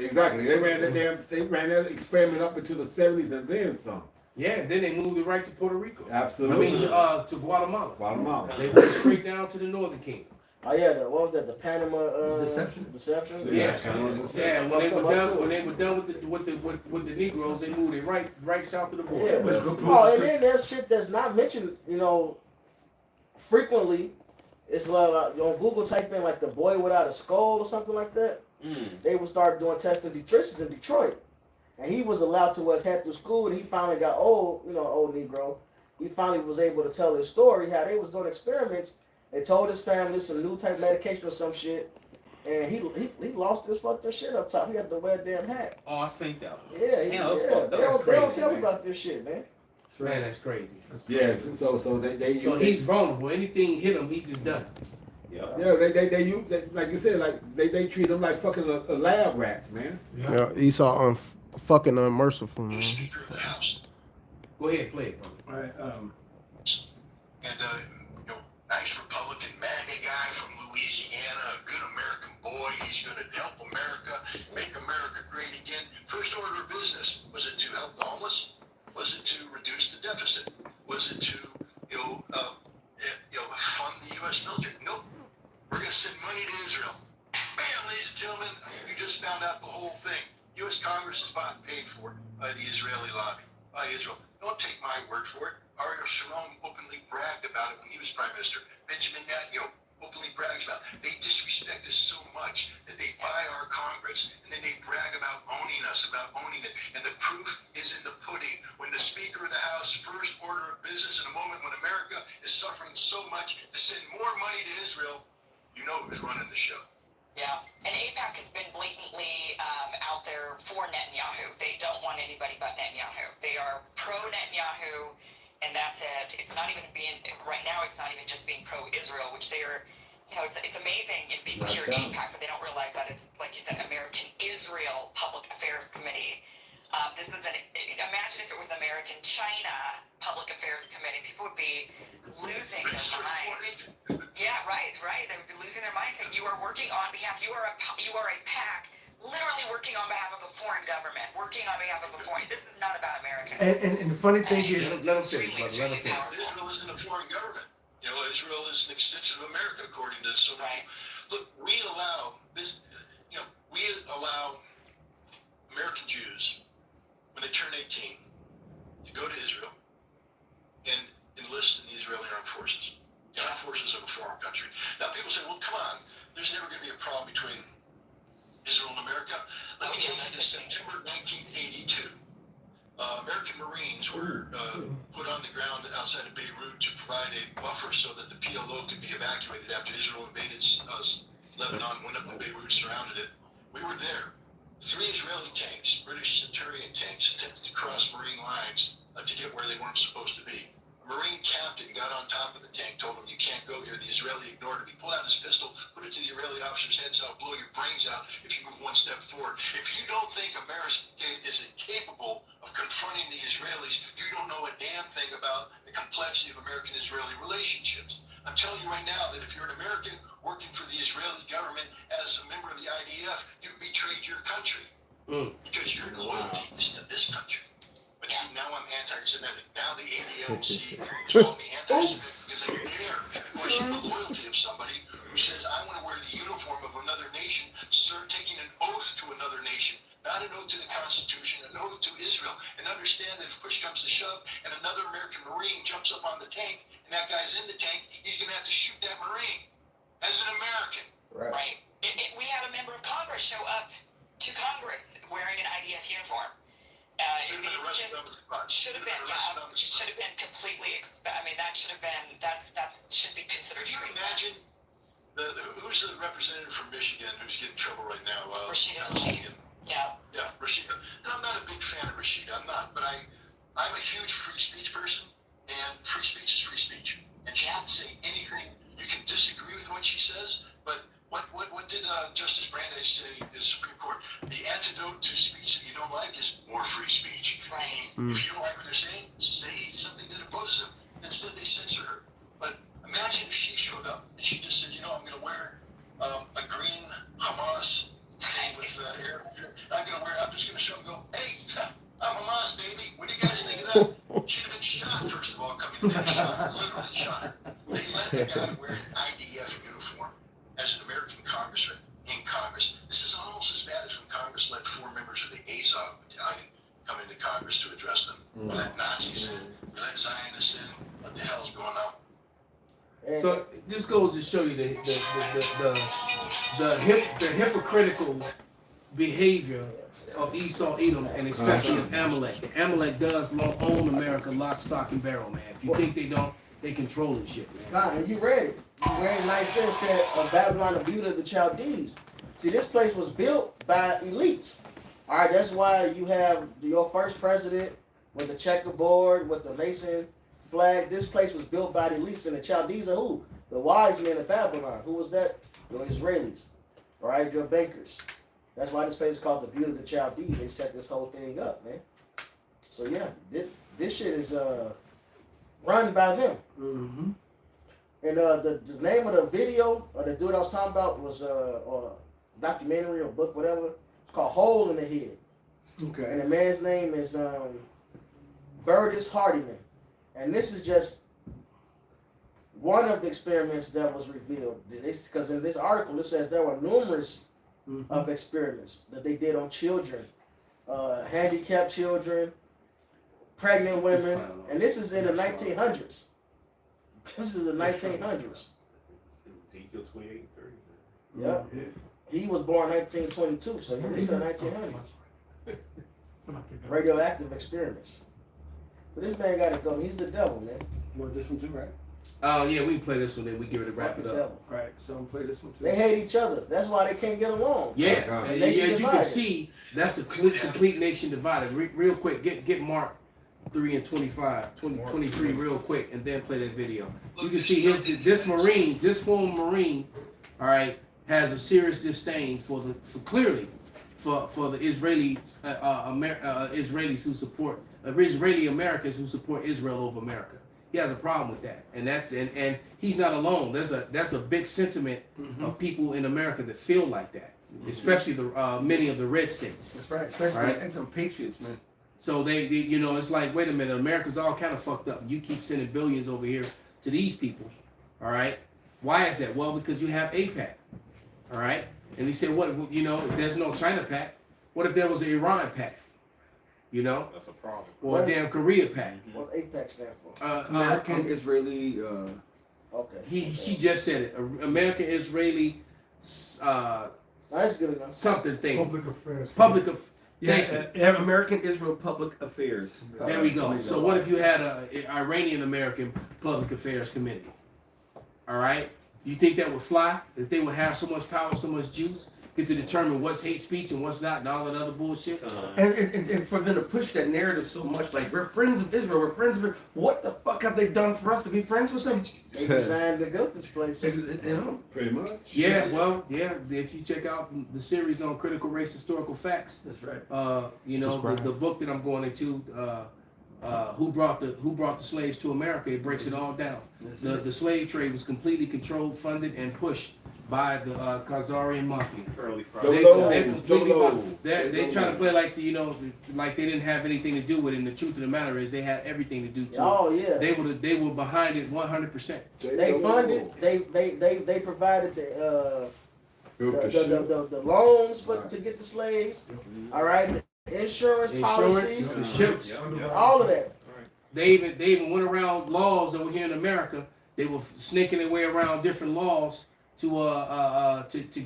Exactly. They ran that experiment up into the 70s and then some. Yeah, and then they moved it right to Puerto Rico. Absolutely. To Guatemala. Guatemala. They went straight down to the Northern Kingdom. Oh yeah, what was that? The Panama Deception. Deception. Yeah, Yeah. yeah. When they Fucked were them up, done, too. when they were done with the Negroes, they moved it right south of the border. Yeah. But good Oh, and proof. then there's shit that's not mentioned, frequently. It's like on Google, type in like the boy without a skull or something like that. They would start doing testing detritus in Detroit, and he was allowed to head through school, and he finally got old Negro. He finally was able to tell his story how they was doing experiments. They told his family some new type medication or some shit, and he lost his fucking shit up top. He had to wear a damn hat. Oh, I seen that. Yeah, Damn, that's fucked They up. don't crazy, tell me man. about this shit, man. Man, that's crazy. Yeah, so they So he's vulnerable. Anything hit him, he just done. Yeah. yeah, they use like you said, like they treat them like fucking lab rats, man. Yeah, Esau fucking unmerciful, man. Speaker of the House. Go ahead, play it, brother. All right. And, nice Republican MAGA guy from Louisiana, a good American boy. He's going to help America, make America great again. First order of business, was it to help the homeless? Was it to reduce the deficit? Was it to, fund the U.S. military? Nope. We're going to send money to Israel. Bam, ladies and gentlemen, you just found out the whole thing. U.S. Congress is bought and paid for by the Israeli lobby, by Israel. Don't take my word for it. Ariel Sharon openly bragged about it when he was prime minister. Benjamin Netanyahu openly brags about it. They disrespect us so much that they buy our Congress, and then they brag about owning us, about owning it. And the proof is in the pudding. When the Speaker of the House, first order of business in a moment when America is suffering so much to send more money to Israel, you know who's running the show. Yeah, and AIPAC has been blatantly out there for Netanyahu. They don't want anybody but Netanyahu. They are pro-Netanyahu, and that's it. It's not even being, right now it's not even just being pro-Israel, which they are, it's amazing if people hear AIPAC, but they don't realize that it's, like you said, American Israel Public Affairs Committee. This is imagine if it was American China Public Affairs Committee, people would be losing their minds. Yeah, right. They would be losing their minds saying you are working on behalf, you are a PAC, literally working on behalf of a foreign government, working on behalf of a foreign, this is not about Americans. And the funny thing is, Let him finish, brother. Let him finish. Israel isn't a foreign government. Israel is an extension of America, according to so many. Right. Look, we allow this. We allow American Jews when they turn 18 to go to Israel and enlist in the Israeli armed forces, the armed forces of a foreign country. Now, people say, "Well, come on. There's never going to be a problem between Israel and America." Let me take you to September 1982. American Marines were put on the ground outside of Beirut to provide a buffer so that the PLO could be evacuated after Israel invaded Lebanon, went up to Beirut, surrounded it. We were there. 3 Israeli tanks, British Centurion tanks, attempted to cross Marine lines to get where they weren't supposed to be. A Marine captain got on top of the tank, told him, "You can't go here." The Israeli ignored him. He pulled out his pistol, put it to the Israeli officer's head, so I'll blow your brains out if you move one step forward. If you don't think America is incapable of confronting the Israelis, you don't know a damn thing about the complexity of American-Israeli relationships. I'm telling you right now that if you're an American working for the Israeli government as a member of the IDF, you've betrayed your country because your loyalty is to this country. But see, now I'm anti-Semitic. Now the ADLC is calling me anti-Semitic because I dare question the loyalty of somebody who says, "I want to wear the uniform of another nation," taking an oath to another nation, not an oath to the Constitution, an oath to Israel, and understand that if push comes to shove and another American Marine jumps up on the tank and that guy's in the tank, he's going to have to shoot that Marine as an American. Right. We had a member of Congress show up to Congress wearing an IDF uniform. Should have been arrested on the spot. Should have been completely. That should have been. That should be considered. Can you imagine who's the representative from Michigan who's getting in trouble right now? Rashida Tlaib. Yeah. Yeah, Rashida. And I'm not a big fan of Rashida. I'm not, but I'm a huge free speech person, and free speech is free speech. And she didn't say anything. You can disagree with what she says, but what did Justice Brandeis say in the Supreme Court? The antidote to speech that you don't like is more free speech. Right. If you don't like what they're saying, say something that opposes them. Instead, they censor her. But imagine if she showed up and she just said, "I'm going to wear a green Hamas with hair. I'm just going to show them, go, hey, I'm Hamas, baby. What do you guys think of that?" She'd have been shot, first of all, coming in there, shot, literally shot her. They let the guy wear an IDF uniform in Congress. This is almost as bad as when Congress let 4 members of the Azov battalion come into Congress to address them. We let Nazis in, we let Zionists in. What the hell's going on? And So this goes to show you the hypocritical behavior of Esau, Edom, and especially of Amalek. Amalek does own America lock, stock, and barrel, man. If you think they don't, they control this shit, man. Nah, and you read it. You read it nice and said Babylon, the beauty of the Chaldees. See, this place was built by elites. All right, that's why you have your first president with the checkerboard, with the Mason flag. This place was built by the elites, and the Chaldees are who? The wise men of Babylon. Who was that? The Israelis. All right, your bankers. That's why this place is called the beauty of the Chaldees. They set this whole thing up, man. So yeah, this shit is run by them. Mm-hmm. And the name of the video or the dude I was talking about was or documentary or book, whatever. It's called Hole in the Head. Okay. And the man's name is Verdis Hardiman. And this is just one of the experiments that was revealed. Because in this article it says there were numerous of experiments that they did on children, handicapped children, pregnant women, and this is in the 1900s. This is the 1900s. Ezekiel 28, 30. Yep. He was born 1922, so he was in the 1900s. Radioactive experiments. So this man got to go. He's the devil, man. You want this one too, right? Oh yeah, we can play this one, then we give it a wrap Fucking it up. devil. Right. So I'm gonna play this one too. They hate each other. That's why they can't get along. Yeah, and Nation as you can divided. see, that's a complete nation divided. Real quick, get Mark 3 and 25, 23 real quick, and then play that video. You can see this former Marine, all right, has a serious disdain for the Israeli Israelis who support Israeli Americans who support Israel over America. He has a problem with that, and he's not alone. That's a big sentiment of people in America that feel like that, especially the many of the red states. That's right. Especially Right. them patriots, man. So they it's like, wait a minute, America's all kind of fucked up. You keep sending billions over here to these people, all right? Why is that? Well, because you have APAC, all right? And he said, what? If there's no China pack, what if there was an Iran pack? That's a problem. Or a damn Korea pack? What APEC stand for? American, Israeli. Okay. She just said it. American Israeli, That's good enough. something thing. Public affairs. Thank you. American Israel Public Affairs. There we go. So what if you had an Iranian American Public Affairs Committee? All right. You think that would fly? That they would have so much power, so much juice, get to determine what's hate speech and what's not, and all that other bullshit? And for them to push that narrative so much, like we're friends of Israel, we're friends of. What the fuck have they done for us to be friends with them? They designed to build this place. Pretty much. Yeah, well, yeah. If you check out the series on critical race historical facts, That's right. the book that I'm going into, who brought the slaves to America, it breaks it all down. The slave trade was completely controlled, funded, and pushed by the Khazarian mafia. Early They Friday. completely they try to play like like they didn't have anything to do with it. And the truth of the matter is they had everything to do to Oh it. yeah. They were behind it 100%. They funded. They provided the Built the ship. the loans to get the slaves. All right. The insurance policies. The ships. All of that. They even went around laws over here in America. They were snaking their way around different laws to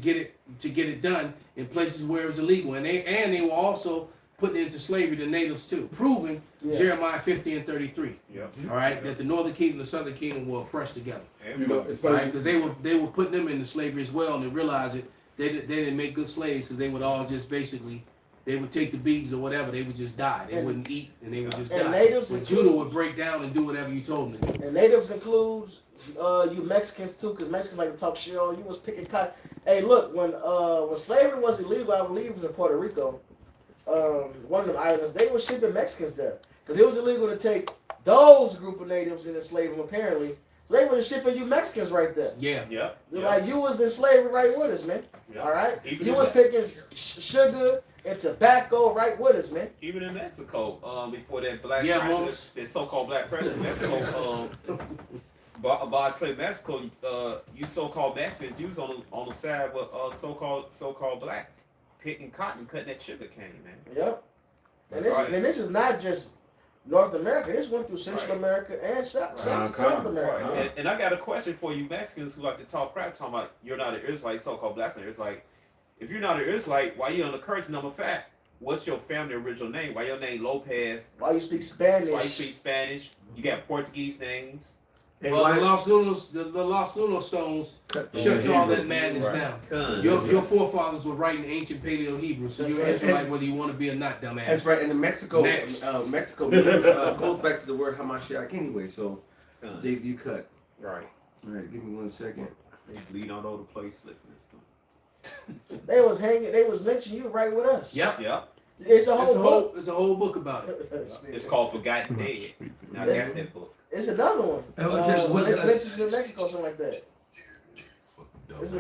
get it done in places where it was illegal, and they were also putting into slavery the natives too, proving Jeremiah 50 and 33. Yep. All right, that the northern kingdom and the southern kingdom were oppressed together. It's Right, funny. because they were putting them into slavery as well, and they realized that they didn't make good slaves because they would all just basically. They would take the beatings or whatever. They would just die. They wouldn't eat, and they would just die. Natives But Judah would break down and do whatever you told them to do. And natives includes you Mexicans too, because Mexicans like to talk shit on you. Was picking cotton. Hey, look, when slavery was illegal, I believe it was in Puerto Rico, one of them islands, they were shipping Mexicans there because it was illegal to take those group of natives and enslave them apparently. So they were just shipping you Mexicans right there. Yeah. Yep. They're like you was in slavery right with us, man. Yep. All right, Even you in was picking sugar and tobacco right with us, man. Even in Mexico, before that black Yeah, president, Holmes. that so-called black president, Mexico, By slave Mexico, you so-called Mexicans, you was on the side with so-called blacks, picking cotton, cutting that sugar cane, man. Yep. And Right. this is not just North America. This went through Central Right. America and South Right. America. Right. And I got a question for you Mexicans who like to talk crap, talking about you're not an Israelite, so-called blacks are Israelite. If you're not an Israelite, why you on the curse number 5? What's your family original name? Why your name Lopez? Why you speak Spanish? Why you speak Spanish? You got Portuguese names. And Well, why- the Los Lunos stones shuts all that madness down. Gun. Your forefathers were writing ancient Paleo Hebrew, so you're right. Israelite whether you want to be or not, dumbass. That's right. And in Mexico, Next. Mexico means, goes back to the word Hamashiach anyway. So Gun. you cut. Right. All right, give me 1 second. They bleed all over the place, slipping. They was hanging. They was lynching you right with us. Yep. Yep. It's a whole book. It's a whole book about it. It's called Forgotten Dead. Now I got that book. It's another one. Lynches in Mexico, something like that. It's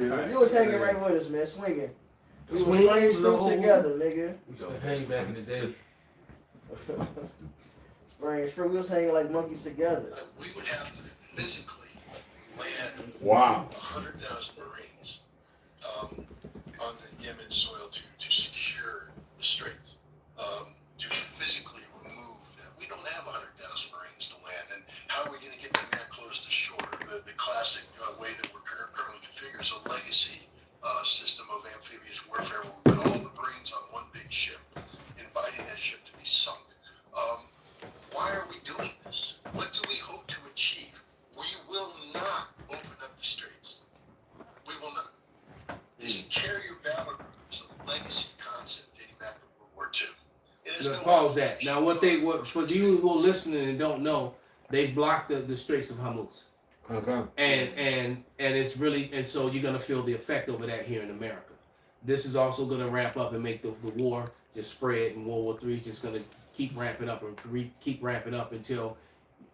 Yeah, you was hanging right with us, man, swinging. We was Swinging strange the fruit whole- together, nigga. We used to hang back in the day. Strange fruit. We was hanging like monkeys together. We would have to physically land Wow. 100,000 Marines on the Yemen soil to secure the straits, to physically remove them. We don't have 100,000 Marines to land, and how are we going to get them that close to shore? The classic way that we're currently configured is a legacy system of amphibious warfare where we put all the Marines on one big ship, inviting that ship to be sunk. Why are we doing this? What do we hope to achieve? We will not open up the straits. We will not. This carrier battle group is a legacy concept dating back to World War II. It is Now, no pause that. application Now, what for you who are listening and don't know, they blocked the Straits of Hormuz, Okay. and it's really, and so you're gonna feel the effect over that here in America. This is also gonna ramp up and make the war just spread, and World War III is just gonna keep ramping up and keep ramping up until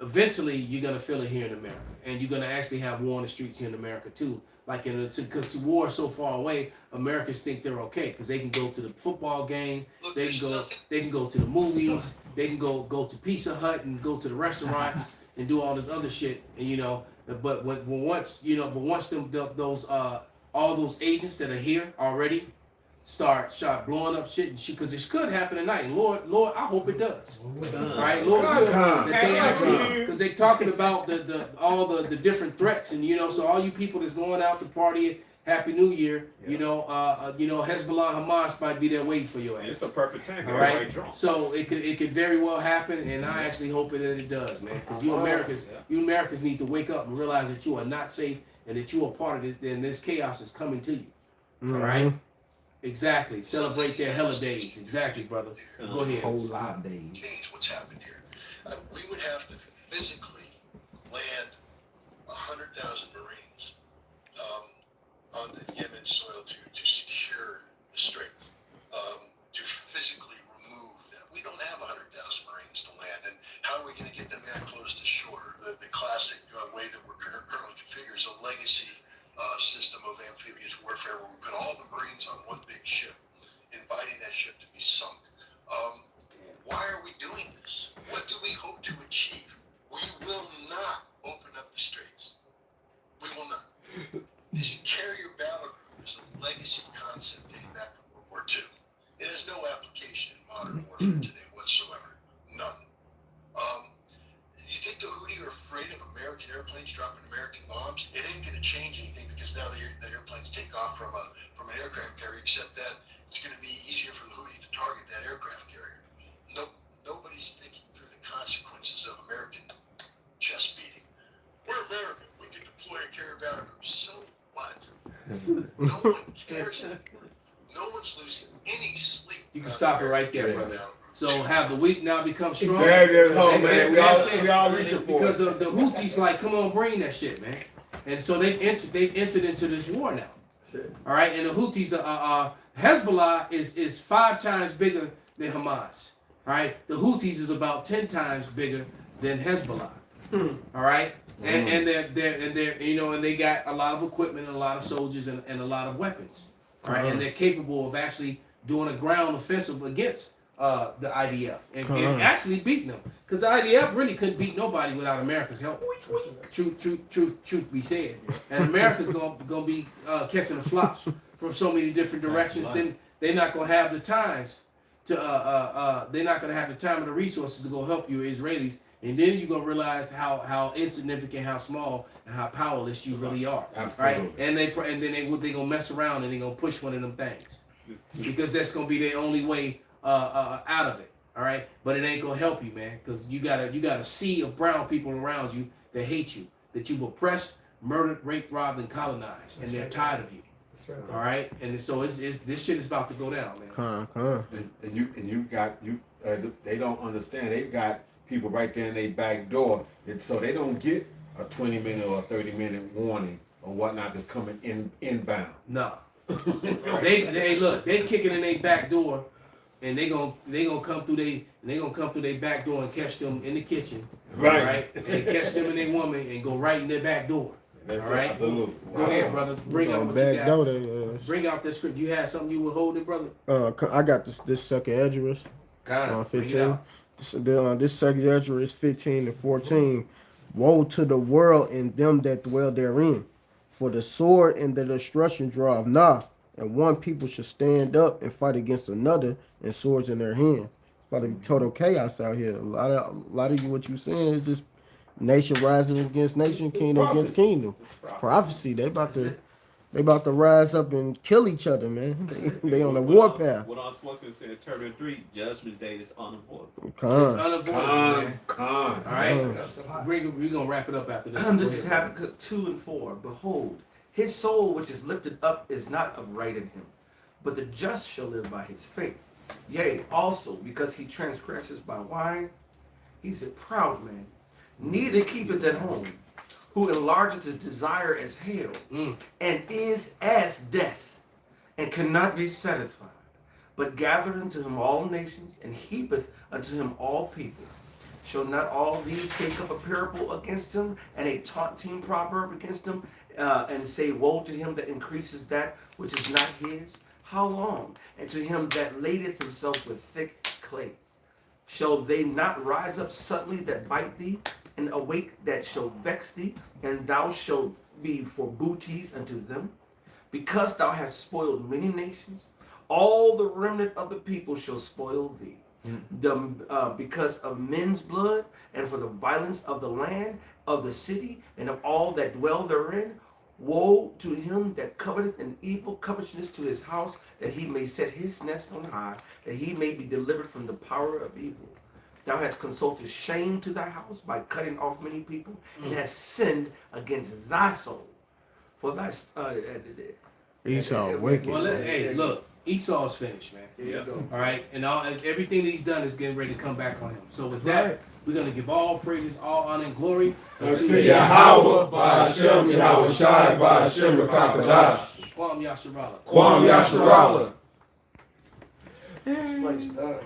eventually you're gonna feel it here in America, and you're gonna actually have war in the streets here in America too. Like because the war is so far away, Americans think they're okay because they can go to the football game, Look, they there's can go, nothing- they can go to the movies, they can go to Pizza Hut and go to the restaurants and do all this other shit, and but once those all those agents that are here already start blowing up shit, because it could happen tonight. And Lord, I hope it does. All right, Lord, Come. that they actually, because they're talking about all the different threats, and so all you people that's going out to party, Happy New Year, Hezbollah, Hamas might be there waiting for your It's ass. a perfect time. All Everybody right, drunk. so it could very well happen, and I actually hope that it does, man. Because you Americans need to wake up and realize that you are not safe and that you are part of this, and this chaos is coming to you. All right. Exactly. Celebrate their holidays. Exactly, brother. Go ahead. Whole lot of days. change what's happened here. We would have to physically land 100,000 Marines on the Yemen soil to secure the straits, to physically remove them. We don't have 100,000 Marines to land, and how are we going to get them that close to shore? The classic way that we're currently configured is a legacy system of amphibious warfare where we put all the Marines on one big ship, inviting that ship to be sunk. Why are we doing this? What do we hope to achieve? We will not open up the straits. We will not. This carrier battle group is a legacy concept dating back to World War II. It has no application in modern warfare today whatsoever. None. You think the Houthi are afraid of American airplanes dropping American bombs? It ain't going to change anything because now the airplanes take off from an aircraft carrier, except that it's going to be easier for the Houthi to target that aircraft carrier. Nobody's thinking through the consequences of American chest beating. We're American. We can deploy a carrier battle group. So what? No one cares anymore. No one's losing any sleep. You can stop it right there, brother. So have the weak now become strong? There it is, home, And man. that's it. We all reaching for Because it. the Houthis like, come on, bring that shit, man. And so they've entered into this war now. All right, and the Houthis Hezbollah is 5 times bigger than Hamas. All right, the Houthis is about 10 times bigger than Hezbollah. All right, and they're and they got a lot of equipment and a lot of soldiers and a lot of weapons. All right, and they're capable of actually doing a ground offensive against the IDF and actually beating them. Because the IDF really couldn't beat nobody without America's help. Truth be said. And America's gonna be catching the flops from so many different directions. Then they're not gonna have the times to they're not gonna have the time and the resources to go help you Israelis. And then you're gonna realize how insignificant, how small, and how powerless you really are. Absolutely. Right? And then they gonna mess around and they gonna push one of them things because that's gonna be their only way out of it. All right, but it ain't gonna help you, man, because you got a sea of brown people around you that hate you, that you've oppressed, murdered, raped, robbed, and colonized, and they're tired of you. That's right. All right, and so it's this shit is about to go down, man. They don't understand. They've got people right there in their back door, and so they don't get a 20-minute or a 30-minute warning or whatnot that's coming inbound. No, they look, they kicking in their back door. And they gonna come through their back door and catch them in the kitchen, right? And catch them and their woman and go right in their back door. That's all right, absolutely. Go ahead, brother. Bring out what you got. Bring out that script. You had something you were holding, brother. I got this second Esdras, 15. This second Esdras 15 and 14. Woe to the world and them that dwell therein, for the sword and the destruction draweth nigh. And one people should stand up and fight against another, and swords in their hand. It's about to be total chaos out here. A lot of you, what you saying is just nation rising against nation, kingdom against kingdom. It's prophecy. They about to rise up and kill each other, man. They on a war path. What Schwarzenegger said, Terminator 3, Judgment Day is unavoidable. It's unavoidable, man. Con. All right, we're gonna wrap it up after this. This is Habakkuk 2 and 4. Behold, his soul which is lifted up is not upright in him, but the just shall live by his faith. Yea, also, because he transgresses by wine, he's a proud man, neither keepeth at home, who enlargeth his desire as hell, and is as death, and cannot be satisfied, but gathereth unto him all nations, and heapeth unto him all people. Shall not all these take up a parable against him, and a taunting proverb against him, and say, woe to him that increases that which is not his? How long? And to him that ladeth himself with thick clay. Shall they not rise up suddenly that bite thee, and awake that shall vex thee, and thou shalt be for booties unto them? Because thou hast spoiled many nations, all the remnant of the people shall spoil thee. Because of men's blood, and for the violence of the land, of the city, and of all that dwell therein. Woe to him that coveteth an evil covetousness to his house, that he may set his nest on high, that he may be delivered from the power of evil. Thou hast consulted shame to thy house by cutting off many people, and hast sinned against thy soul. For thy Esau wicked. Well, hey, look, Esau's finished, man. Yeah. All right, and everything that he's done is getting ready to come back on him. So with that, we're gonna give all praises, all honor, and glory unto Yahawah, by Hashem, YAHAWASHI, by Hashem, Rakakadash. Kwam Yasharala. Kwam Yasharala. This place done.